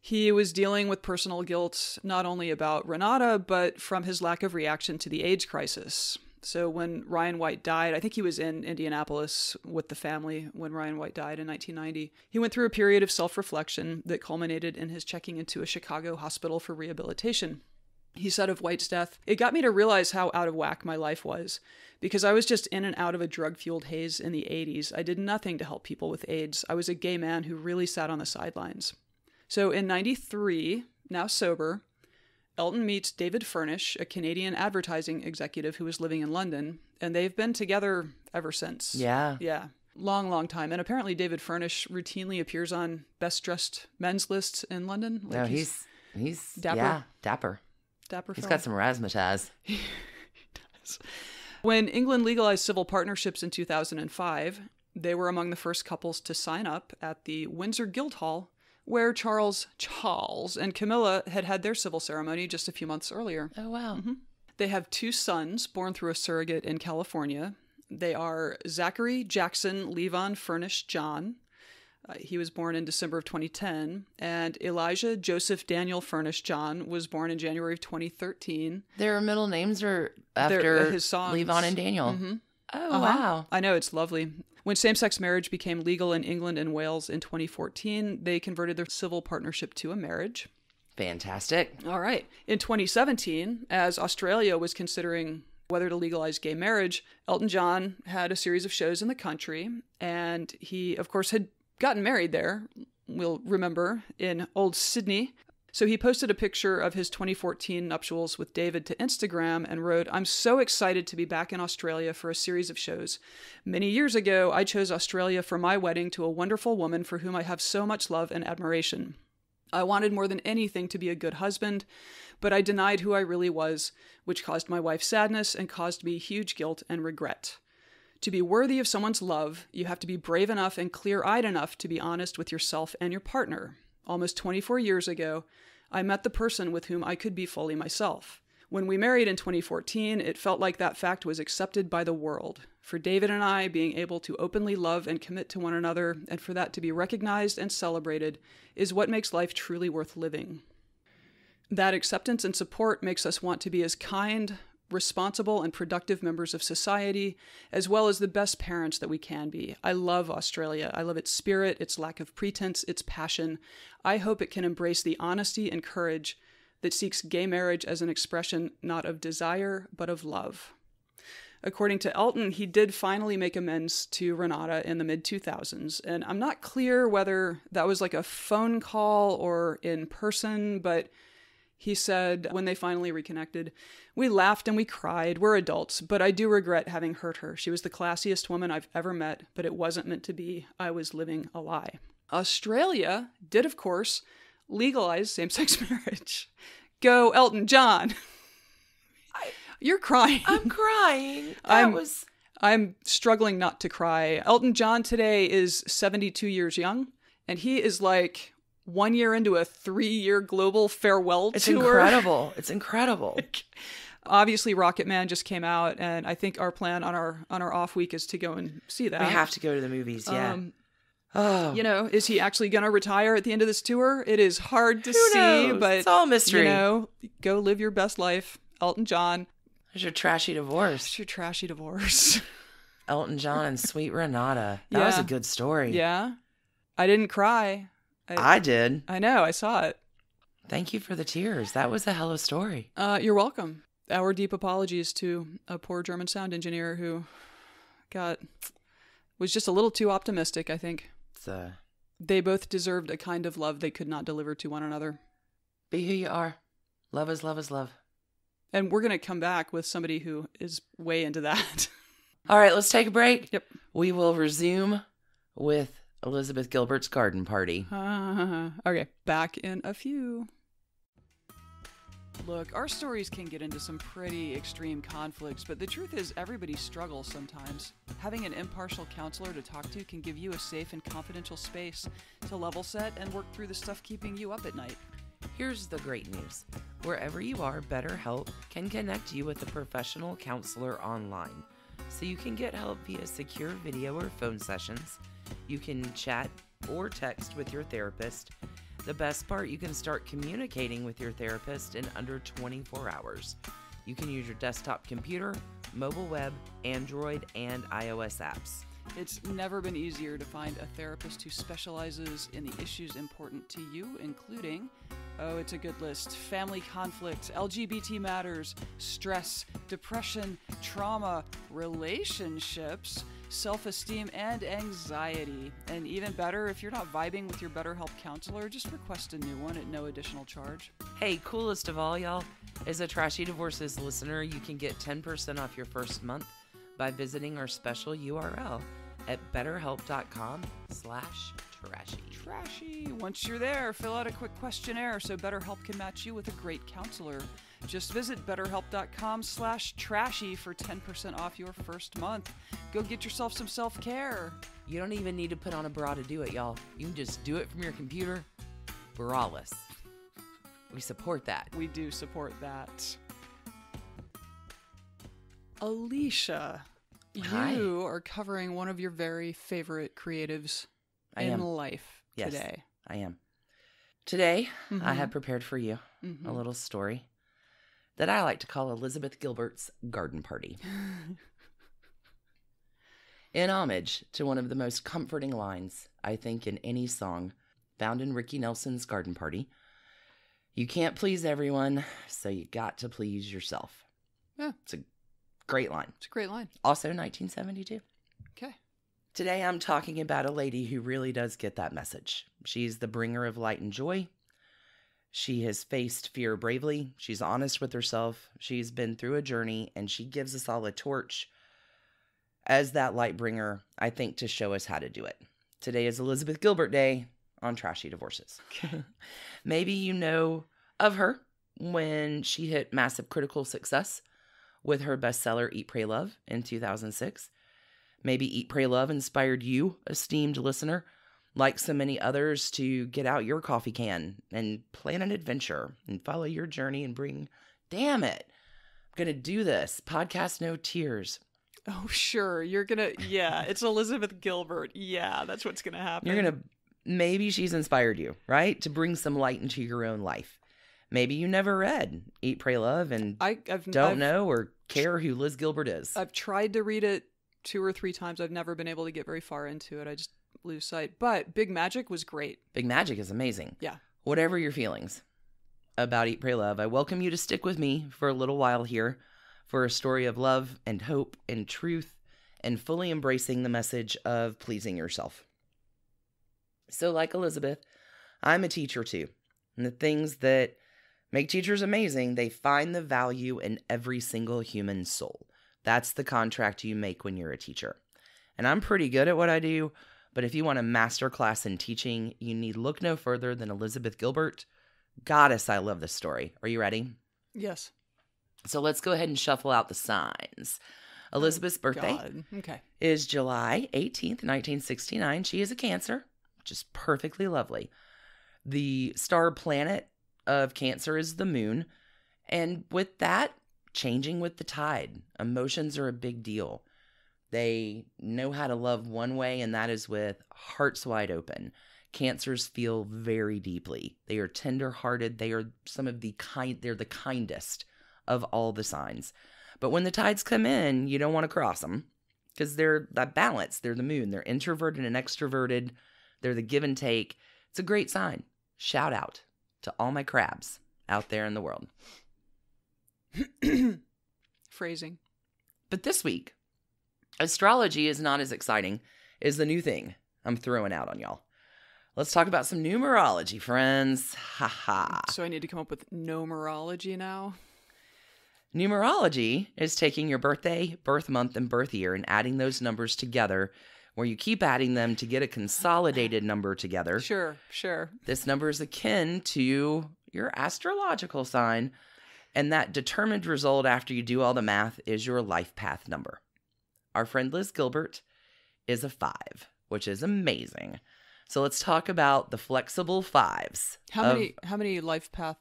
He was dealing with personal guilt, not only about Renate, but from his lack of reaction to the AIDS crisis. So when Ryan White died, I think he was in Indianapolis with the family when Ryan White died in 1990. He went through a period of self-reflection that culminated in his checking into a Chicago hospital for rehabilitation. He said of White's death, "It got me to realize how out of whack my life was, because I was just in and out of a drug-fueled haze in the 80s. I did nothing to help people with AIDS. I was a gay man who really sat on the sidelines." So in 93, now sober, Elton meets David Furnish, a Canadian advertising executive who was living in London, and they've been together ever since. Yeah. Yeah. Long, long time. And apparently David Furnish routinely appears on best-dressed men's lists in London. Like, no, he's dapper. Yeah, dapper. Dapper He's film. got some razzmatazz. He does. When England legalized civil partnerships in 2005, they were among the first couples to sign up at the Windsor Guildhall, where Charles and Camilla had their civil ceremony just a few months earlier. Oh, wow. Mm-hmm. They have 2 sons born through a surrogate in California. They are Zachary Jackson Levon Furnish John. He was born in December of 2010. And Elijah Joseph Daniel Furnish John was born in January of 2013. Their middle names are after his songs. Levon and Daniel. Mm-hmm. Oh, wow. I know, it's lovely. When same-sex marriage became legal in England and Wales in 2014, they converted their civil partnership to a marriage. Fantastic. All right. In 2017, as Australia was considering whether to legalize gay marriage, Elton John had a series of shows in the country, and he, of course, had gotten married there, we'll remember, in Old Sydney. So he posted a picture of his 2014 nuptials with David to Instagram and wrote, "I'm so excited to be back in Australia for a series of shows. Many years ago, I chose Australia for my wedding to a wonderful woman for whom I have so much love and admiration. I wanted more than anything to be a good husband, but I denied who I really was, which caused my wife sadness and caused me huge guilt and regret. To be worthy of someone's love, you have to be brave enough and clear-eyed enough to be honest with yourself and your partner. Almost 24 years ago, I met the person with whom I could be fully myself. When we married in 2014, it felt like that fact was accepted by the world. For David and I, being able to openly love and commit to one another, and for that to be recognized and celebrated, is what makes life truly worth living. That acceptance and support makes us want to be as kind, responsible, and productive members of society, as well as the best parents that we can be. I love Australia. I love its spirit, its lack of pretense, its passion. I hope it can embrace the honesty and courage that seeks gay marriage as an expression not of desire, but of love. According to Elton, he did finally make amends to Renate in the mid-2000s, and I'm not clear whether that was like a phone call or in person, but he said when they finally reconnected, "We laughed and we cried. We're adults, but I do regret having hurt her. She was the classiest woman I've ever met, but it wasn't meant to be. I was living a lie." Australia did, of course, legalize same-sex marriage. Go, Elton John. You're crying. I'm crying. I'm struggling not to cry. Elton John today is 72 years young, and he is like 1 year into a 3-year global farewell tour. It's incredible. It's incredible. Obviously, Rocket Man just came out, and I think our plan on our off week is to go and see that. We have to go to the movies, yeah. You know, is he actually going to retire at the end of this tour? It is hard to Who see, knows? but It's all mystery. You know, go live your best life, Elton John. There's your trashy divorce. It's your trashy divorce. Elton John and sweet Renate. That was a good story. Yeah. I didn't cry. I did. I know. I saw it. Thank you for the tears. That was a hell of a story. You're welcome. Our deep apologies to a poor German sound engineer who was just a little too optimistic, I think. They both deserved a kind of love they could not deliver to one another. Be who you are. Love is love is love. And we're going to come back with somebody who is way into that. All right, let's take a break. Yep. We will resume with Elizabeth Gilbert's garden party. Okay, back in a few. Look, our stories can get into some pretty extreme conflicts, but the truth is everybody struggles sometimes. Having an impartial counselor to talk to can give you a safe and confidential space to level set and work through the stuff keeping you up at night. Here's the great news. Wherever you are, BetterHelp can connect you with a professional counselor online. So you can get help via secure video or phone sessions. You can chat or text with your therapist. The best part, you can start communicating with your therapist in under 24 hours. You can use your desktop computer, mobile web, Android, and iOS apps. It's never been easier to find a therapist who specializes in the issues important to you, including, it's a good list, family conflict, LGBT matters, stress, depression, trauma, relationships, self-esteem, and anxiety. And even better, if you're not vibing with your BetterHelp counselor, just request a new one at no additional charge. Hey, coolest of all, y'all, as a Trashy Divorces listener, you can get 10% off your first month by visiting our special URL at betterhelp.com/trashy. Trashy. Once you're there, fill out a quick questionnaire so BetterHelp can match you with a great counselor. Just visit betterhelp.com/trashy for 10% off your first month. Go get yourself some self-care. You don't even need to put on a bra to do it, y'all. You can just do it from your computer, braless. We support that. We do support that. Alicia, Hi. You are covering one of your very favorite creatives in life today. I am. Today, I have prepared for you a little story that I like to call Elizabeth Gilbert's Garden Party. In homage to one of the most comforting lines, I think, in any song found in Ricky Nelson's Garden Party, you can't please everyone, so you got to please yourself. Yeah. It's a great line. It's a great line. Also 1972. Okay. Today I'm talking about a lady who really does get that message. She's the bringer of light and joy. She has faced fear bravely. She's honest with herself. She's been through a journey, and she gives us all a torch as that light bringer, I think, to show us how to do it. Today is Elizabeth Gilbert Day on Trashy Divorces. Maybe you know of her when she hit massive critical success with her bestseller Eat, Pray, Love in 2006. Maybe Eat, Pray, Love inspired you, esteemed listener, like so many others, to get out your coffee can and plan an adventure and follow your journey and bring, damn it, I'm going to do this. Podcast No Tears. Oh, sure. You're going to, yeah, it's Elizabeth Gilbert. Yeah, that's what's going to happen. Maybe she's inspired you, right? To bring some light into your own life. Maybe you never read Eat, Pray, Love and I've know or care who Liz Gilbert is. I've tried to read it 2 or 3 times. I've never been able to get very far into it. I just lose sight. But Big Magic was great. Big Magic is amazing. Yeah. Whatever your feelings about Eat, Pray, Love, I welcome you to stick with me for a little while here for a story of love and hope and truth and fully embracing the message of pleasing yourself. So like Elizabeth, I'm a teacher too. And the things that make teachers amazing, they find the value in every single human soul. That's the contract you make when you're a teacher. And I'm pretty good at what I do, but if you want a master class in teaching, you need look no further than Elizabeth Gilbert. Goddess, I love this story. Are you ready? Yes. So let's go ahead and shuffle out the signs. Elizabeth's birthday is July 18th, 1969. She is a Cancer, which is perfectly lovely. The star planet of Cancer is the moon. And with that, changing with the tide. Emotions are a big deal. They know how to love one way, and that is with hearts wide open. Cancers feel very deeply. They are tender-hearted. They are they're the kindest of all the signs. But when the tides come in, you don't want to cross them because they're that balance. They're the moon. They're introverted and extroverted. They're the give and take. It's a great sign. Shout out to all my crabs out there in the world. Phrasing. But this week, astrology is not as exciting as the new thing I'm throwing out on y'all. Let's talk about some numerology, friends. Ha ha. So I need to come up with numerology now? Numerology is taking your birthday, birth month, and birth year and adding those numbers together, where you keep adding them to get a consolidated number together. Sure. This number is akin to your astrological sign, and that determined result after you do all the math is your life path number. Our friend Liz Gilbert is a 5, which is amazing. So let's talk about the flexible 5s. How many life path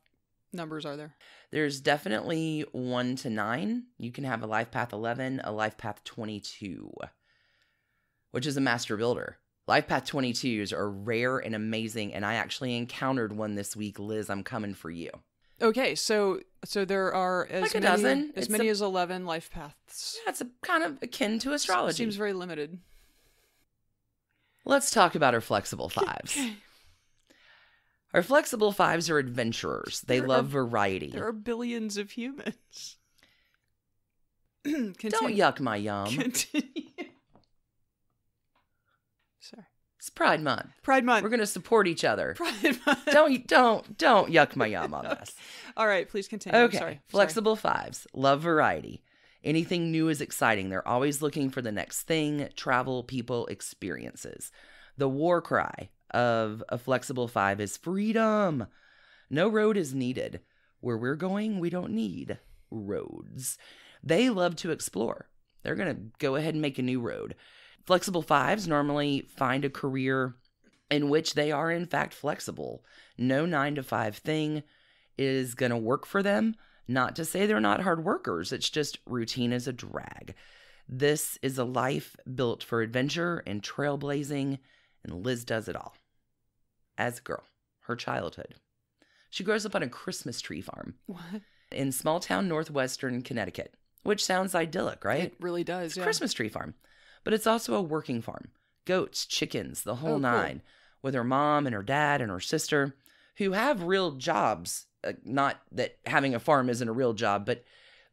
numbers are there? There's definitely 1 to 9. You can have a life path 11, a life path 22, which is a master builder. Life path 22s are rare and amazing, and I actually encountered one this week. Liz, I'm coming for you. Okay, so there are as many as 11 life paths. That's kind of akin to astrology. Seems very limited. Let's talk about our flexible 5s. Our flexible 5s are adventurers. They love variety. There are billions of humans. Don't yuck my yum. Continue. Sorry. It's Pride Month. Pride Month. We're going to support each other. Pride Month. Don't yuck my yum on this. All right, please continue. Okay. Sorry. Flexible 5s love variety. Anything new is exciting. They're always looking for the next thing, travel, people, experiences. The war cry of a flexible 5 is freedom. No road is needed. Where we're going, we don't need roads. They love to explore. They're going to go ahead and make a new road. Flexible 5s normally find a career in which they are, in fact, flexible. No 9-to-5 thing is going to work for them. Not to say they're not hard workers. It's just routine is a drag. This is a life built for adventure and trailblazing, and Liz does it all. As a girl, her childhood. She grows up on a Christmas tree farm. What? In small town northwestern Connecticut, which sounds idyllic, right? It really does, It's a Christmas tree farm. But it's also a working farm. Goats, chickens, the whole nine. With her mom and her dad and her sister, who have real jobs. Not that having a farm isn't a real job, but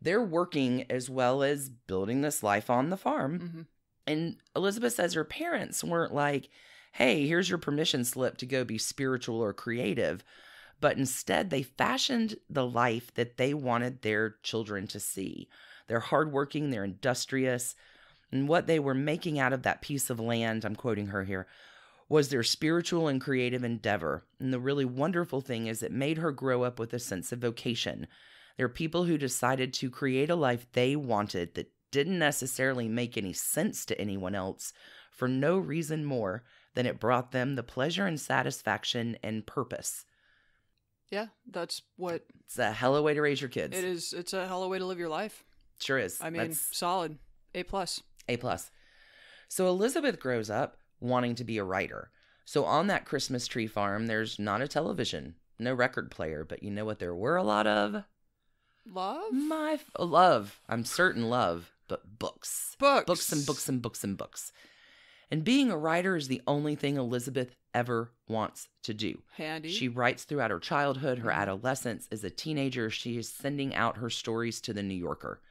they're working as well as building this life on the farm. Mm-hmm. And Elizabeth says her parents weren't like, hey, here's your permission slip to go be spiritual or creative. But instead, they fashioned the life that they wanted their children to see. They're hardworking, they're industrious. And what they were making out of that piece of land, I'm quoting her here, was their spiritual and creative endeavor. And the really wonderful thing is it made her grow up with a sense of vocation. There are people who decided to create a life they wanted that didn't necessarily make any sense to anyone else for no reason more than it brought them the pleasure and satisfaction and purpose. Yeah, that's what... It's a hell of a way to raise your kids. It is. It's a hell of a way to live your life. Sure is. I mean, solid. A+. A+. So Elizabeth grows up wanting to be a writer. So on that Christmas tree farm, there's not a television, no record player, but you know what there were a lot of? Love? Love. I'm certain love, but books. Books and books and books and books. And being a writer is the only thing Elizabeth ever wants to do. Handy. She writes throughout her childhood, her adolescence. As a teenager, she is sending out her stories to the New Yorker.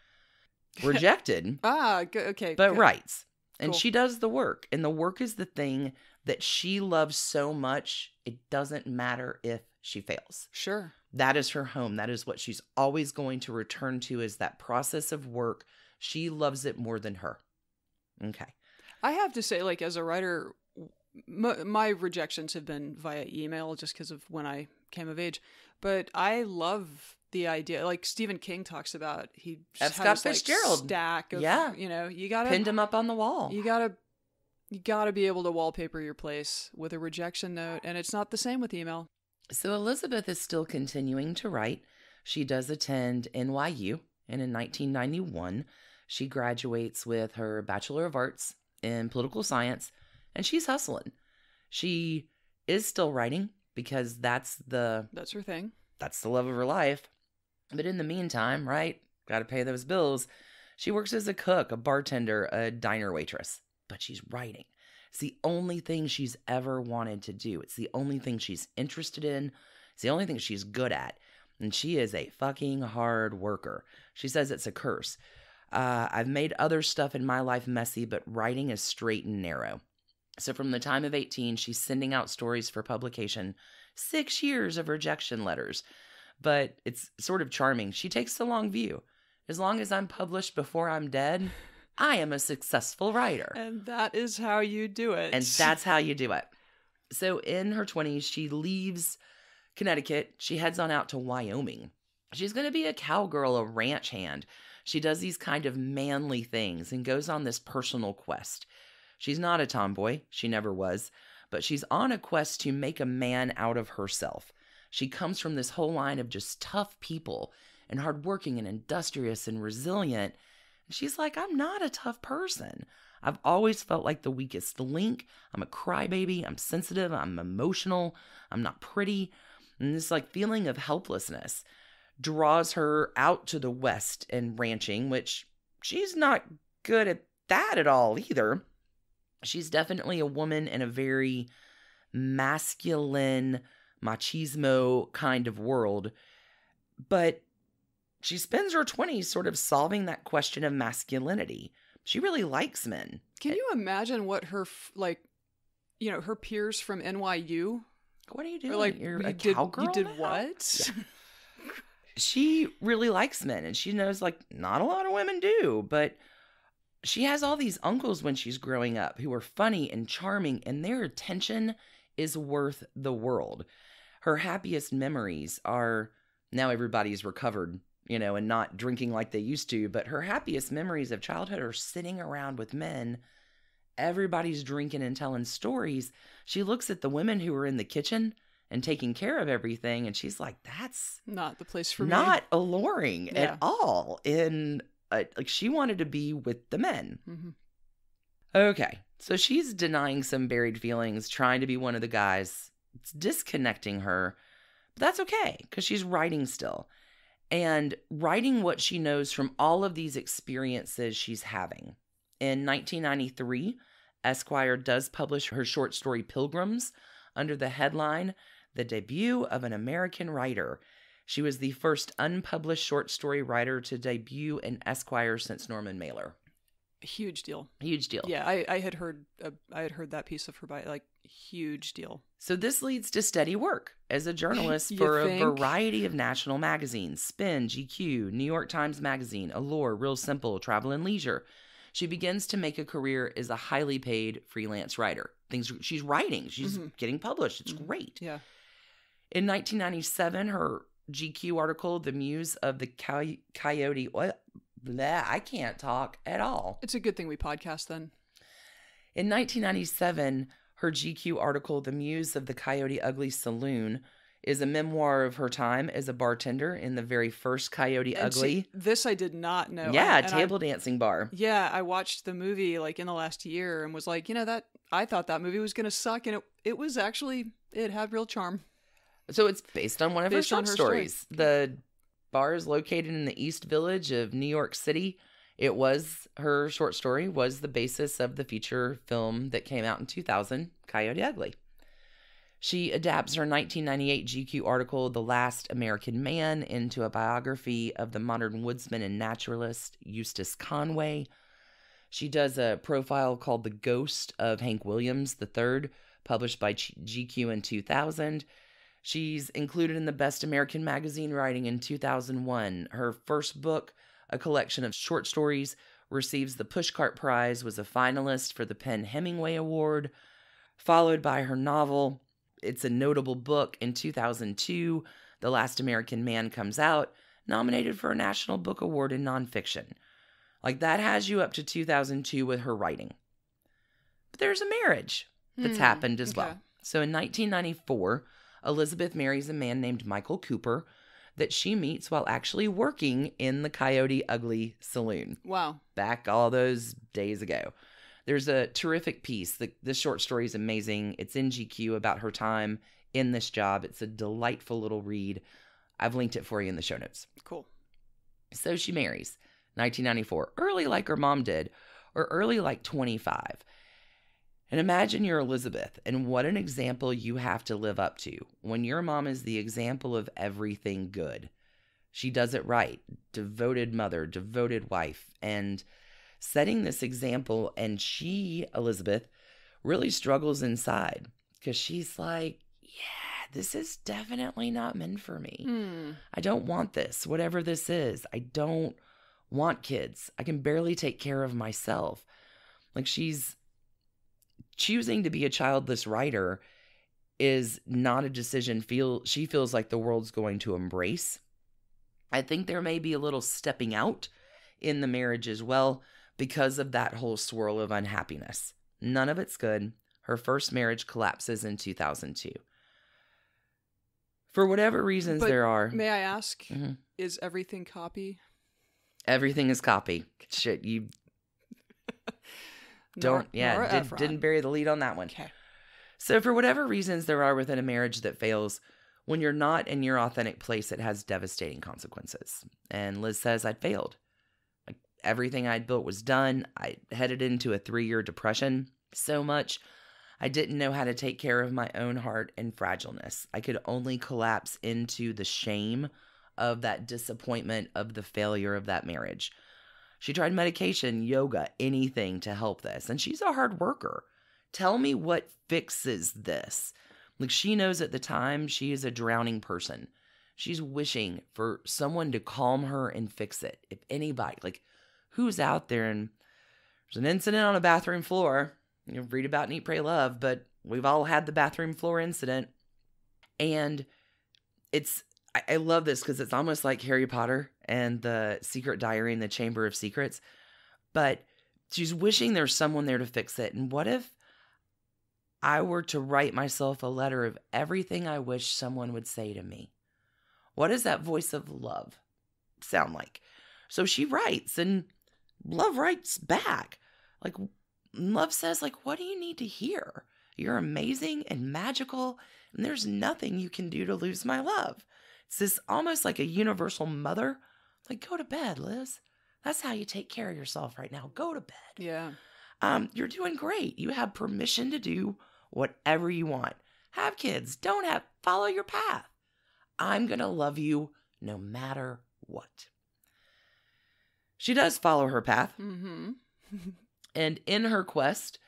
Rejected. Okay. But writes. And Cool. she does the work. And the work is the thing that she loves so much, it doesn't matter if she fails. Sure. That is her home. That is what she's always going to return to, is that process of work. She loves it more than her. Okay. I have to say, like, as a writer, my rejections have been via email just because of when I came of age. But I love the idea, like Stephen King talks about, he F. has Scott like Fitzgerald. stack of, you know, you gotta pinned him up on the wall. You gotta be able to wallpaper your place with a rejection note, and it's not the same with email. So Elizabeth is still continuing to write. She does attend NYU, and in 1991, she graduates with her Bachelor of Arts in Political Science, and she's hustling. She is still writing because that's her thing. That's the love of her life. But in the meantime, right, got to pay those bills. She works as a cook, a bartender, a diner waitress, but she's writing. It's the only thing she's ever wanted to do. It's the only thing she's interested in. It's the only thing she's good at. And she is a fucking hard worker. She says it's a curse. I've made other stuff in my life messy, but writing is straight and narrow. So from the time of 18, she's sending out stories for publication. 6 years of rejection letters. But it's sort of charming. She takes the long view. As long as I'm published before I'm dead, I am a successful writer. And that is how you do it. And that's how you do it. So in her 20s, she leaves Connecticut. She heads on out to Wyoming. She's going to be a cowgirl, a ranch hand. She does these kind of manly things and goes on this personal quest. She's not a tomboy. She never was. But she's on a quest to make a man out of herself. She comes from this whole line of just tough people and hardworking and industrious and resilient. She's like, I'm not a tough person. I've always felt like the weakest link. I'm a crybaby. I'm sensitive. I'm emotional. I'm not pretty. And this like feeling of helplessness draws her out to the West and ranching, which she's not good at that at all either. She's definitely a woman in a very masculine, machismo kind of world. But she spends her 20s sort of solving that question of masculinity. She really likes men. Can you imagine what her, her peers from NYU? What are you doing? Or like, You're a cowgirl You did now? what? Yeah. She really likes men, and she knows, like, not a lot of women do, but she has all these uncles when she's growing up who are funny and charming, and their attention is worth the world. Her happiest memories are, now everybody's recovered, and not drinking like they used to, but her happiest memories of childhood are sitting around with men. Everybody's drinking and telling stories. She looks at the women who are in the kitchen and taking care of everything, and she's like, that's not the place for me. Not alluring at all. She wanted to be with the men. Mm-hmm. Okay, so she's denying some buried feelings, trying to be one of the guys. It's disconnecting her, but that's okay, because she's writing still. And writing what she knows from all of these experiences she's having. In 1993, Esquire does publish her short story Pilgrims under the headline, The Debut of an American Writer. She was the first unpublished short story writer to debut in Esquire since Norman Mailer. Huge deal. Huge deal. Yeah, I had heard that piece of her by huge deal. So this leads to steady work as a journalist for a variety of national magazines: Spin, GQ, New York Times Magazine, Allure, Real Simple, Travel and Leisure. She begins to make a career as a highly paid freelance writer. She's writing, she's getting published. It's great. Yeah. In 1997, her GQ article, The Muse of the Coyote... I can't talk at all. It's a good thing we podcast then. In 1997, her GQ article, The Muse of the Coyote Ugly Saloon, is a memoir of her time as a bartender in the very first Coyote Ugly. See, this I did not know. Yeah, table dancing bar. Yeah, I watched the movie like in the last year and was like, that I thought that movie was going to suck, and it was actually, it had real charm. So it's based on one of her short stories. The bar is located in the East Village of New York City. It was, her short story was the basis of the feature film that came out in 2000, Coyote Ugly. She adapts her 1998 GQ article, The Last American Man, into a biography of the modern woodsman and naturalist Eustace Conway. She does a profile called The Ghost of Hank Williams III, published by GQ in 2000. She's included in the Best American Magazine Writing in 2001. Her first book, a collection of short stories, receives the Pushcart Prize, was a finalist for the Penn Hemingway Award, followed by her novel. It's a notable book. In 2002, The Last American Man comes out, nominated for a National Book Award in nonfiction. Like, that has you up to 2002 with her writing. But there's a marriage that's happened as well. So in 1994, Elizabeth marries a man named Michael Cooper that she meets while actually working in the Coyote Ugly saloon. Wow. Back all those days ago. There's a terrific piece. This short story is amazing. It's in GQ about her time in this job. It's a delightful little read. I've linked it for you in the show notes. Cool. So she marries, 1994, early like her mom did, or early like 25. And imagine you're Elizabeth, and what an example you have to live up to when your mom is the example of everything good. She does it right. Devoted mother, devoted wife, and setting this example. And she, Elizabeth, really struggles inside because she's like, yeah, this is definitely not meant for me. I don't want this, whatever this is. I don't want kids. I can barely take care of myself. Like, she's choosing to be a childless writer is not a decision she feels like the world's going to embrace. I think there may be a little stepping out in the marriage as well because of that whole swirl of unhappiness. None of it's good. Her first marriage collapses in 2002. For whatever reasons there are. May I ask, is everything copy? Everything is copy. Shit, you don't, didn't bury the lead on that one. Okay. So for whatever reasons there are within a marriage that fails, when you're not in your authentic place, it has devastating consequences. And Liz says, I'd failed. Like, everything I'd built was done. I headed into a 3-year depression so much. I didn't know how to take care of my own heart and fragileness. I could only collapse into the shame of that disappointment of the failure of that marriage. She tried medication, yoga, anything to help this. And she's a hard worker. Tell me what fixes this. Like, she knows at the time she is a drowning person. She's wishing for someone to calm her and fix it. If anybody, like, who's out there and there's an incident on a bathroom floor. You read about and Eat, Pray, Love, but we've all had the bathroom floor incident. And I love this because it's almost like Harry Potter and the Secret Diary and the Chamber of Secrets. But she's wishing there's someone there to fix it. And what if I were to write myself a letter of everything I wish someone would say to me? What does that voice of love sound like? So she writes, and love writes back. Like, love says, like, what do you need to hear? You're amazing and magical, and there's nothing you can do to lose my love. It's this almost like a universal mother. Like, go to bed, Liz. That's how you take care of yourself right now. Go to bed. Yeah. You're doing great. You have permission to do whatever you want. Have kids. Follow your path. I'm going to love you no matter what. She does follow her path. Mm-hmm. And in her quest,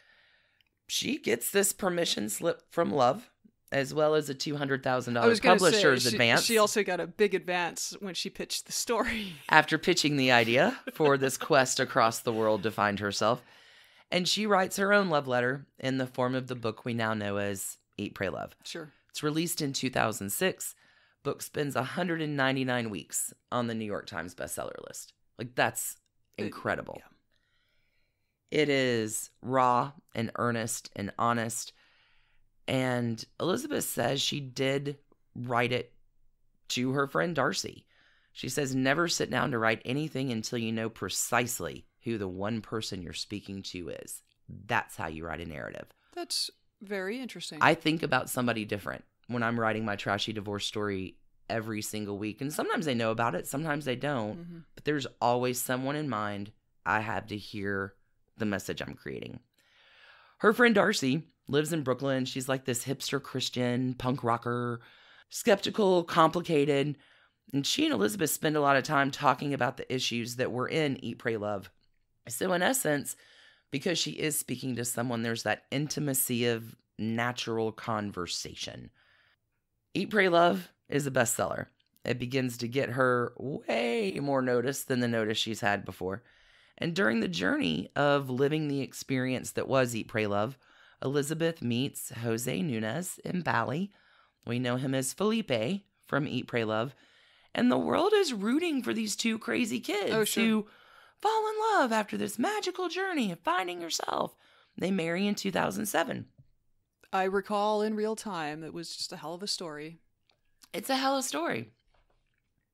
she gets this permission slip from love, as well as a $200,000 publisher's advance. She also got a big advance when she pitched the story. After pitching the idea for this quest across the world to find herself. And she writes her own love letter in the form of the book we now know as Eat, Pray, Love. Sure. It's released in 2006. Book spends 199 weeks on the New York Times bestseller list. Like, that's incredible. Yeah. It is raw and earnest and honest. And Elizabeth says she did write it to her friend Darcy. She says, never sit down to write anything until you know precisely who the one person you're speaking to is. That's how you write a narrative. That's very interesting. I think about somebody different when I'm writing my trashy divorce story every single week. And sometimes they know about it, sometimes they don't. Mm-hmm. But there's always someone in mind I have to hear the message I'm creating. Her friend Darcy lives in Brooklyn. She's like this hipster Christian punk rocker, skeptical, complicated. And she and Elizabeth spend a lot of time talking about the issues that were in Eat, Pray, Love. So in essence, because she is speaking to someone, there's that intimacy of natural conversation. Eat, Pray, Love is a bestseller. It begins to get her way more notice than the notice she's had before. And during the journey of living the experience that was Eat, Pray, Love, Elizabeth meets Jose Nunez in Bali. We know him as Felipe from Eat, Pray, Love. And the world is rooting for these two crazy kids who fall in love after this magical journey of finding yourself. They marry in 2007. I recall in real time. It was just a hell of a story. It's a hell of a story.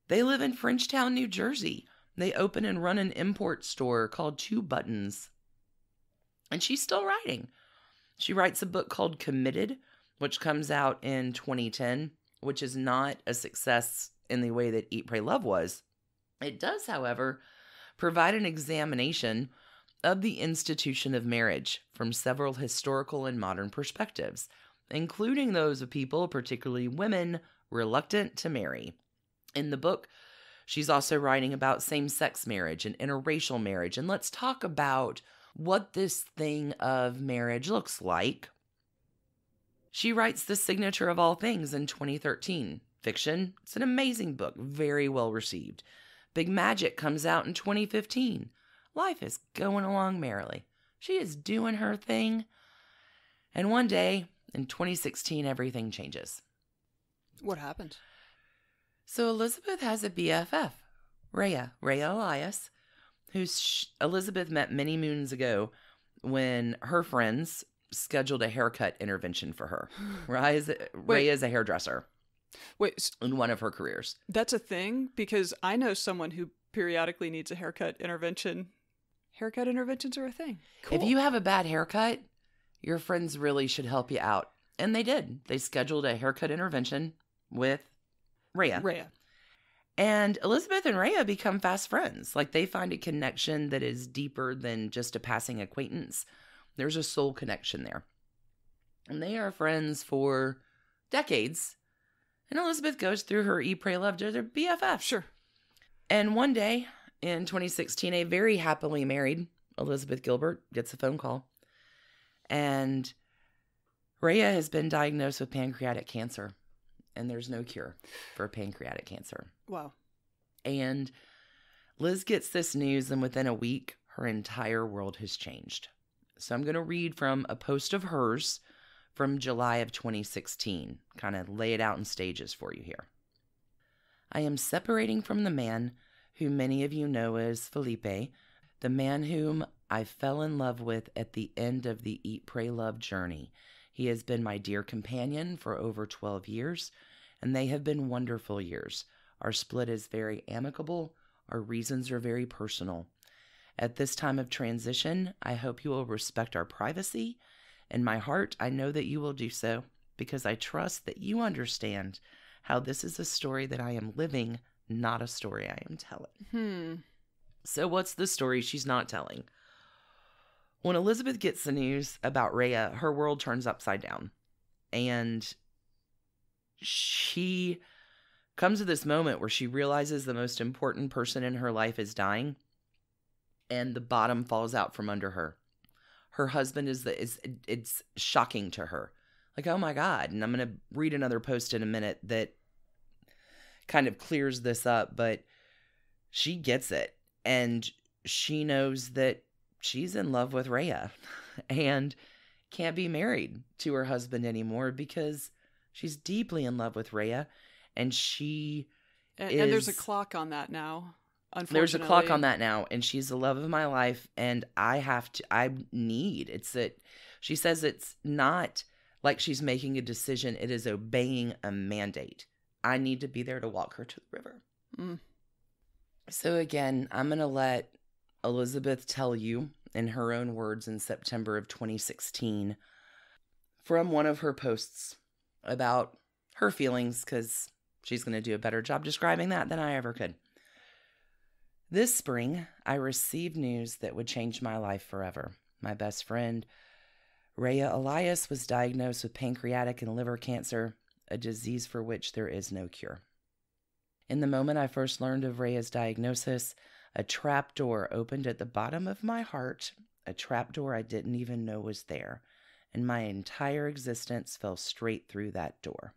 They live in Frenchtown, New Jersey. They open and run an import store called Two Buttons. And she's still writing. She writes a book called Committed, which comes out in 2010, which is not a success in the way that Eat, Pray, Love was. It does, however, provide an examination of the institution of marriage from several historical and modern perspectives, including those of people, particularly women, reluctant to marry. In the book, she's also writing about same-sex marriage and interracial marriage, and let's talk about what this thing of marriage looks like. She writes The Signature of All Things in 2013. Fiction. It's an amazing book, very well received. Big Magic comes out in 2015. Life is going along merrily. She is doing her thing. And one day, in 2016, everything changes. What happened? So Elizabeth has a BFF, Rhea Elias, who Elizabeth met many moons ago when her friends scheduled a haircut intervention for her. Rhea is a hairdresser. Wait, in one of her careers. That's a thing? Because I know someone who periodically needs a haircut intervention. Haircut interventions are a thing. Cool. If you have a bad haircut, your friends really should help you out. And they did. They scheduled a haircut intervention with Rhea. And Elizabeth and Rhea become fast friends. Like, they find a connection that is deeper than just a passing acquaintance. There's a soul connection there. And they are friends for decades. And Elizabeth goes through her Eat, Pray, Love to their BFF. Sure. And one day in 2016, a very happily married Elizabeth Gilbert gets a phone call. And Rhea has been diagnosed with pancreatic cancer. And there's no cure for pancreatic cancer. Wow. And Liz gets this news, and within a week, her entire world has changed. So I'm going to read from a post of hers from July of 2016. Kind of lay it out in stages for you here. I am separating from the man who many of you know as Felipe, the man whom I fell in love with at the end of the Eat, Pray, Love journey. He has been my dear companion for over 12 years, and they have been wonderful years. Our split is very amicable. Our reasons are very personal. At this time of transition, I hope you will respect our privacy. In my heart, I know that you will do so, because I trust that you understand how this is a story that I am living, not a story I am telling. So what's the story she's not telling? When Elizabeth gets the news about Rhea, her world turns upside down. And she comes to this moment where she realizes the most important person in her life is dying. And the bottom falls out from under her. Her husband it's shocking to her. Like, oh my God. And I'm going to read another post in a minute that kind of clears this up. But she gets it. And she knows that she's in love with Rhea and can't be married to her husband anymore because she's deeply in love with Rhea, and and there's a clock on that now. Unfortunately, there's a clock on that now, and she's the love of my life, and she says it's not like she's making a decision; it is obeying a mandate. I need to be there to walk her to the river. Mm. So again, I'm going to let Elizabeth tell you in her own words in September of 2016 from one of her posts about her feelings, because she's going to do a better job describing that than I ever could. This spring, I received news that would change my life forever. My best friend, Rhea Elias, was diagnosed with pancreatic and liver cancer, a disease for which there is no cure. In the moment I first learned of Rhea's diagnosis, a trap door opened at the bottom of my heart, a trap door I didn't even know was there, and my entire existence fell straight through that door.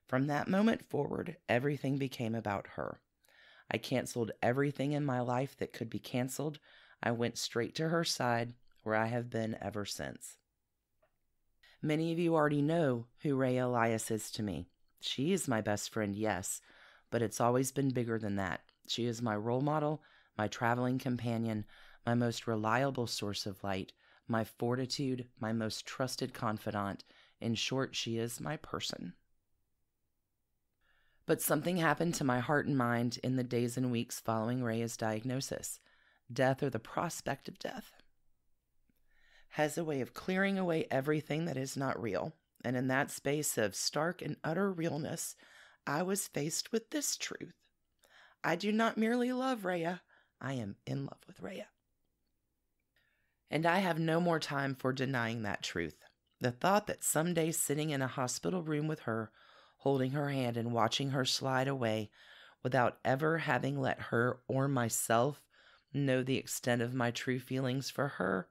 From that moment forward, everything became about her. I canceled everything in my life that could be canceled. I went straight to her side, where I have been ever since. Many of you already know who Rhea Elias is to me. She is my best friend, yes, but it's always been bigger than that. She is my role model, my traveling companion, my most reliable source of light, my fortitude, my most trusted confidant. In short, she is my person. But something happened to my heart and mind in the days and weeks following Rhea's diagnosis. Death, or the prospect of death, has a way of clearing away everything that is not real. And in that space of stark and utter realness, I was faced with this truth. I do not merely love Rhea, I am in love with Rhea. And I have no more time for denying that truth. The thought that someday sitting in a hospital room with her, holding her hand and watching her slide away without ever having let her or myself know the extent of my true feelings for her,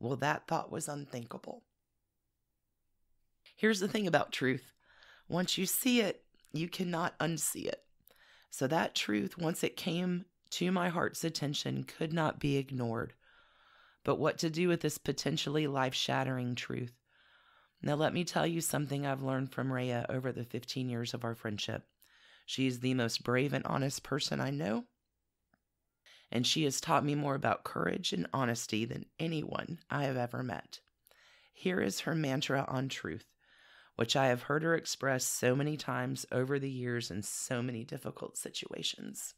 well, that thought was unthinkable. Here's the thing about truth. Once you see it, you cannot unsee it. So that truth, once it came to my heart's attention, could not be ignored. But what to do with this potentially life-shattering truth? Now let me tell you something I've learned from Rhea over the 15 years of our friendship. She is the most brave and honest person I know. And she has taught me more about courage and honesty than anyone I have ever met. Here is her mantra on truth, which I have heard her express so many times over the years in so many difficult situations.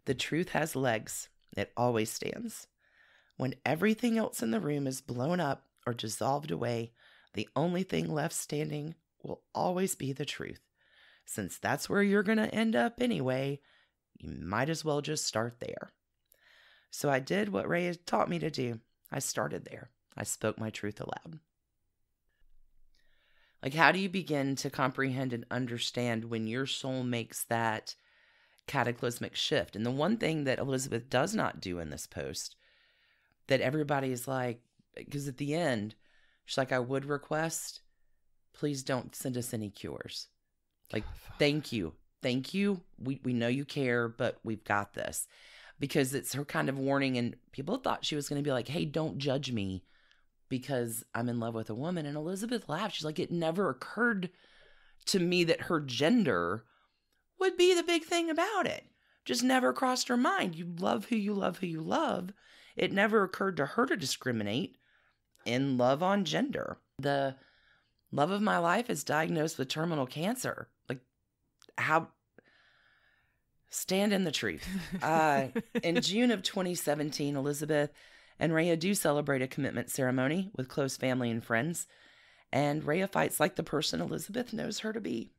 The truth has legs. It always stands. When everything else in the room is blown up or dissolved away, the only thing left standing will always be the truth. Since that's where you're going to end up anyway, you might as well just start there. So I did what Rhea taught me to do. I started there. I spoke my truth aloud. Like, how do you begin to comprehend and understand when your soul makes that cataclysmic shift? And the one thing that Elizabeth does not do in this post, that everybody is like, because at the end, she's like, I would request, please don't send us any cures. Like, thank you. Thank you. We know you care, but we've got this. Because it's her kind of warning, and people thought she was going to be like, hey, don't judge me because I'm in love with a woman. And Elizabeth laughed. She's like, it never occurred to me that her gender would be the big thing about it. Just never crossed her mind. You love who you love who you love. It never occurred to her to discriminate in love on gender. The love of my life is diagnosed with terminal cancer. Like, how? Stand in the truth. In June of 2017, Elizabeth and Rhea do celebrate a commitment ceremony with close family and friends. And Rhea fights like the person Elizabeth knows her to be.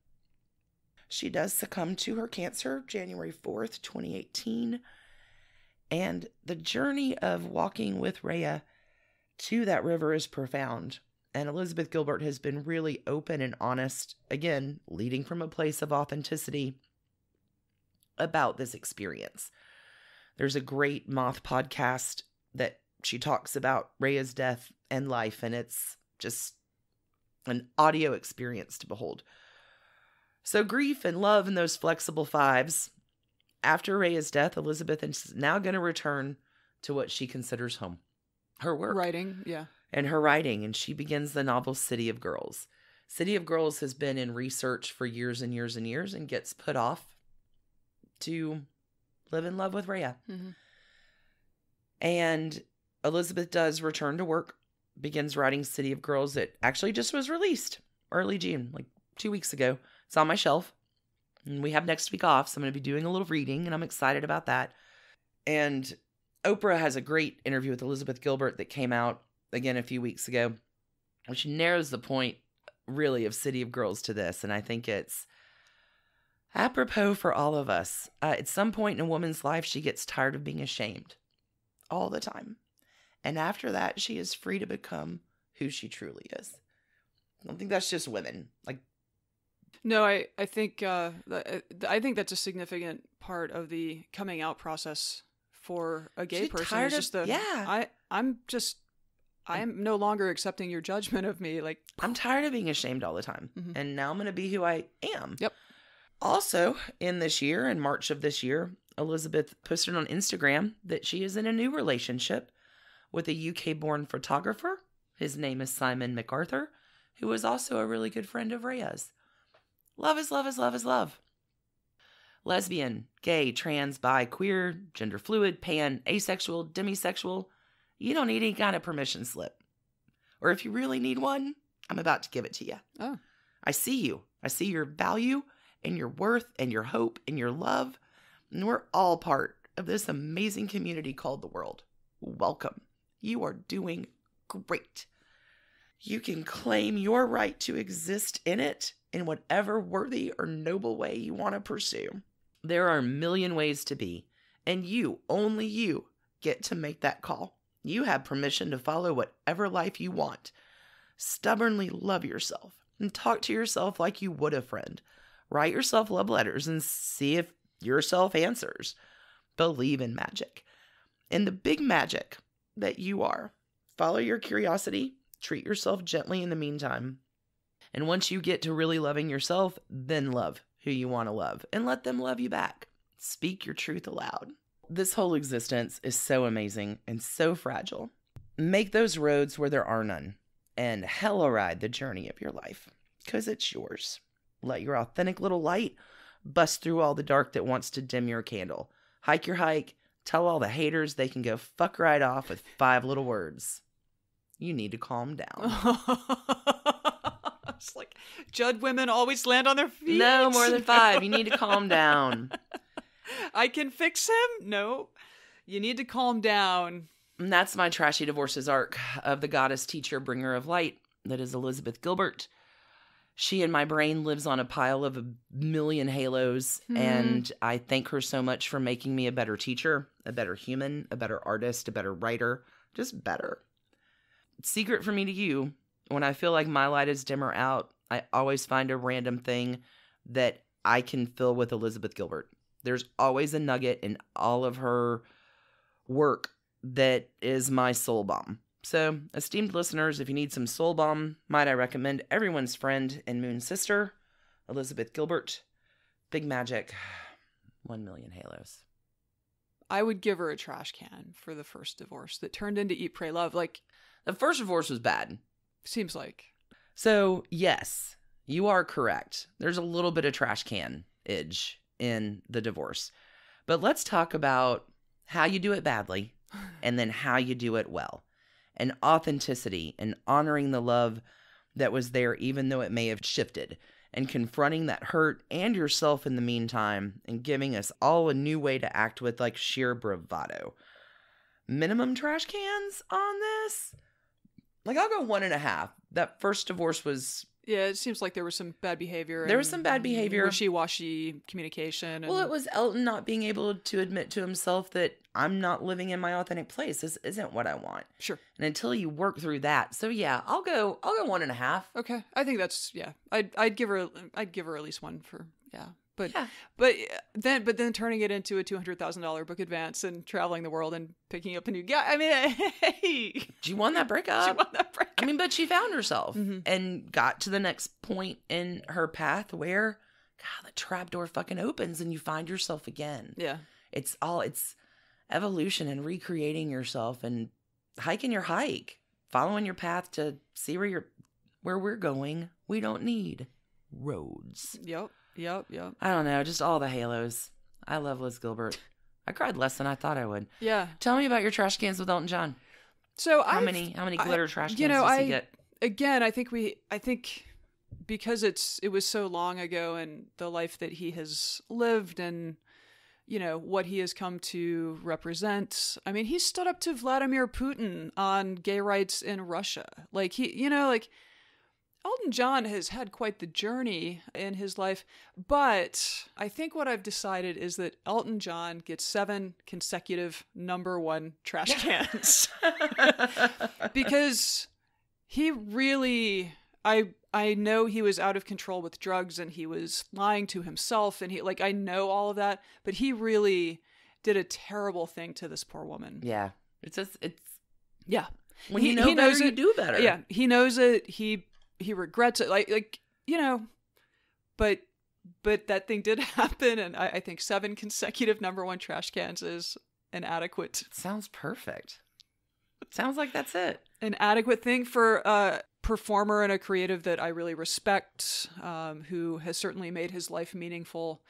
She does succumb to her cancer January 4th, 2018. And the journey of walking with Rhea to that river is profound. And Elizabeth Gilbert has been really open and honest, again, leading from a place of authenticity about this experience. There's a great Moth podcast that she talks about Rhea's death and life, and it's just an audio experience to behold. So grief and love and those flexible fives. After Rhea's death, Elizabeth is now going to return to what she considers home. Her work. Writing, yeah. And her writing, and she begins the novel City of Girls. City of Girls has been in research for years and years and years and gets put off to live in love with Rhea. Mm-hmm. And Elizabeth does return to work, begins writing City of Girls. It actually just was released early June, like 2 weeks ago. It's on my shelf. And we have next week off, so I'm going to be doing a little reading, and I'm excited about that. And Oprah has a great interview with Elizabeth Gilbert that came out, again, a few weeks ago, which narrows the point, really, of City of Girls to this. And I think it's apropos for all of us. At some point in a woman's life, she gets tired of being ashamed all the time. And after that, she is free to become who she truly is. I don't think that's just women. Like, no, I think that's a significant part of the coming out process for a gay person. Tired of, I am no longer accepting your judgment of me. Like, I'm tired of being ashamed all the time. Mm-hmm. And now I'm going to be who I am. Yep. Also, in March of this year, Elizabeth posted on Instagram that she is in a new relationship with a UK-born photographer. His name is Simon MacArthur, who is also a really good friend of Rhea's. Love is love is love is love. Lesbian, gay, trans, bi, queer, gender fluid, pan, asexual, demisexual. You don't need any kind of permission slip. Or if you really need one, I'm about to give it to you. Oh. I see you. I see your value and your worth and your hope and your love. And we're all part of this amazing community called the world. Welcome. You are doing great. You can claim your right to exist in it in whatever worthy or noble way you want to pursue. There are a million ways to be, and you, only you, get to make that call. You have permission to follow whatever life you want. Stubbornly love yourself and talk to yourself like you would a friend. Write yourself love letters and see if yourself answers. Believe in magic. In the big magic that you are. Follow your curiosity. Treat yourself gently in the meantime. And once you get to really loving yourself, then love who you want to love and let them love you back. Speak your truth aloud. This whole existence is so amazing and so fragile. Make those roads where there are none and hella ride the journey of your life because it's yours. Let your authentic little light bust through all the dark that wants to dim your candle. Hike your hike. Tell all the haters they can go fuck right off with 5 little words. You need to calm down. It's like, Judd women always land on their feet. No, more than 5. You need to calm down. I can fix him? No. You need to calm down. And that's my Trashy Divorces arc of the goddess, teacher, bringer of light. That is Elizabeth Gilbert. She in my brain lives on a pile of 1 million halos. And I thank her so much for making me a better teacher, a better human, a better artist, a better writer. Just better. Secret for me to you, when I feel like my light is dim or out, I always find a random thing that I can fill with Elizabeth Gilbert. There's always a nugget in all of her work that is my soul bomb. So, esteemed listeners, if you need some soul bomb, might I recommend everyone's friend and moon sister, Elizabeth Gilbert. Big magic, 1 million halos. I would give her a trash can for the first divorce that turned into Eat, Pray, Love. Like, the first divorce was bad. Seems like. So, yes, you are correct. There's a little bit of trash can-age in the divorce. But let's talk about how you do it badly and then how you do it well. And authenticity and honoring the love that was there even though it may have shifted. And confronting that hurt and yourself in the meantime and giving us all a new way to act with like sheer bravado. Minimum trash cans on this? Like, I'll go 1.5. That first divorce was... Yeah, it seems like there was some bad behavior. There was some bad behavior. Wishy-washy communication. Well, it was Elton not being able to admit to himself that I'm not living in my authentic place. This isn't what I want. Sure. And until you work through that. So, yeah, I'll go 1.5. Okay. I think that's, yeah. I'd give her at least 1 for, yeah. But yeah. but then turning it into a $200,000 book advance and traveling the world and picking up a new guy. I mean, hey, she won that breakup. She won that breakup. I mean, but she found herself and got to the next point in her path where, God, the trapdoor fucking opens and you find yourself again. Yeah, it's evolution and recreating yourself and hiking your hike, following your path to see where we're going. We don't need roads. Yep. I don't know, just all the halos. I love Liz Gilbert. I cried less than I thought I would. Yeah. Tell me about your trash cans with Elton John. So how many glitter trash cans does he get? Again, I think because it was so long ago, and the life that he has lived, and what he has come to represent. I mean, he stood up to Vladimir Putin on gay rights in Russia. Like Elton John has had quite the journey in his life, but I think what I've decided is that Elton John gets 7 consecutive #1 trash cans. Because he really, I know he was out of control with drugs, and he was lying to himself, and I know all of that, but he really did a terrible thing to this poor woman. Yeah. Yeah. When you know better, you do better. Yeah. He knows it. He regrets it, but that thing did happen, and I think 7 consecutive #1 trash cans is an adequate. Sounds perfect. Sounds like that's it. An adequate thing for a performer and a creative that I really respect, who has certainly made his life meaningful.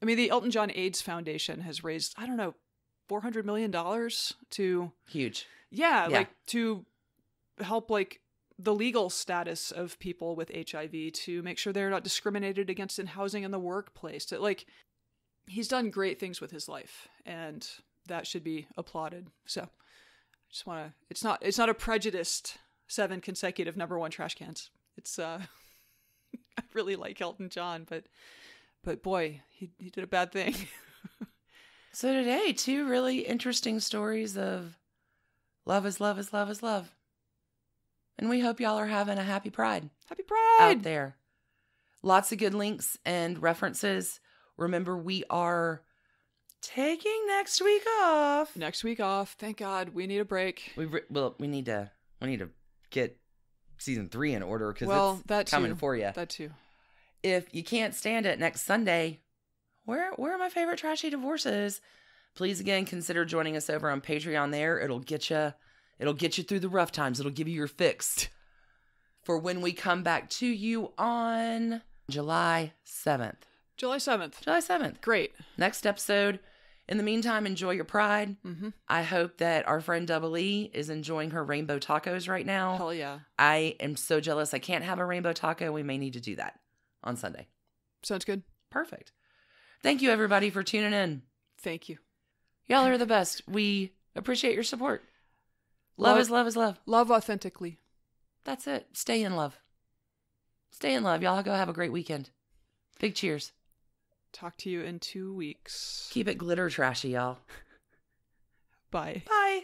I mean, the Elton John AIDS Foundation has raised, I don't know, $400 million to... Huge. Yeah. To help, the legal status of people with HIV, to make sure they're not discriminated against in housing and the workplace. He's done great things with his life, and that should be applauded. So I just want to, it's not a prejudiced 7 consecutive #1 trash cans. It's, I really like Elton John, but boy, he did a bad thing. So today, 2 really interesting stories of love is love is love is love. And we hope y'all are having a happy Pride. Happy Pride! Out there. Lots of good links and references. Remember, we are taking next week off. Next week off. Thank God. We need a break. We need to get season 3 in order, because it's coming coming for you. That too. If you can't stand it next Sunday, where are my favorite trashy divorces? Please, again, consider joining us over on Patreon there. It'll get you through the rough times. It'll give you your fix for when we come back to you on July 7th. July 7th. July 7th. Great. Next episode. In the meantime, enjoy your Pride. Mm-hmm. I hope that our friend Double E is enjoying her rainbow tacos right now. Hell yeah. I am so jealous I can't have a rainbow taco. We may need to do that on Sunday. Sounds good. Perfect. Thank you, everybody, for tuning in. Thank you. Y'all are the best. We appreciate your support. Love is love is love. Love authentically. That's it. Stay in love. Stay in love. Y'all go have a great weekend. Big cheers. Talk to you in 2 weeks. Keep it glitter trashy, y'all. Bye. Bye.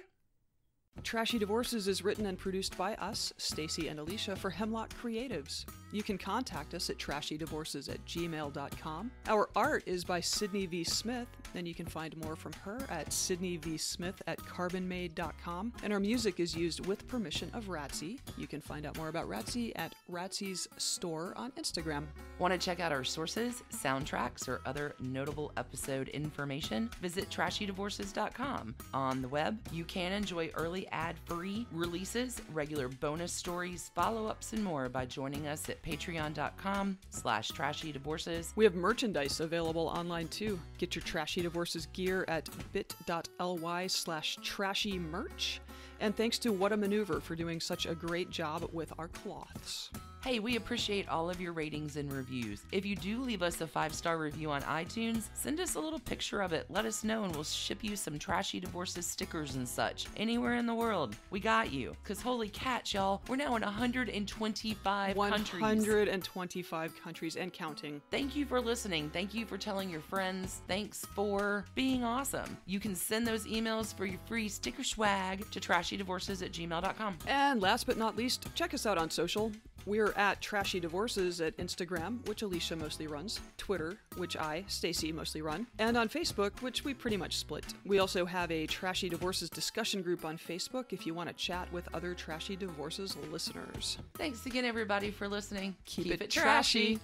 Trashy Divorces is written and produced by us, Stacie and Alicia, for Hemlock Creatives. You can contact us at trashydivorces@gmail.com. Our art is by Sydney V. Smith, and you can find more from her at sydneyvsmith@carbonmade.com. And our music is used with permission of Ratsy. You can find out more about Ratsy at Ratsy's store on Instagram. Want to check out our sources, soundtracks, or other notable episode information? Visit trashydivorces.com. On the web, you can enjoy early ad-free releases, regular bonus stories, follow-ups, and more by joining us at patreon.com/trashydivorces. We have merchandise available online too. Get your Trashy Divorces gear at bit.ly/trashymerch. And thanks to What a Maneuver for doing such a great job with our cloths. Hey, we appreciate all of your ratings and reviews. If you do leave us a 5-star review on iTunes, send us a little picture of it. Let us know and we'll ship you some Trashy Divorces stickers and such. Anywhere in the world, we got you. Because holy cats, y'all, we're now in 125 countries. 125 countries and counting. Thank you for listening. Thank you for telling your friends. Thanks for being awesome. You can send those emails for your free sticker swag to trashydivorces@gmail.com. And last but not least, check us out on social. We're at Trashy Divorces at Instagram, which Alicia mostly runs, Twitter, which I, Stacie, mostly run, and on Facebook, which we pretty much split. We also have a Trashy Divorces discussion group on Facebook if you want to chat with other Trashy Divorces listeners. Thanks again, everybody, for listening. Keep it trashy.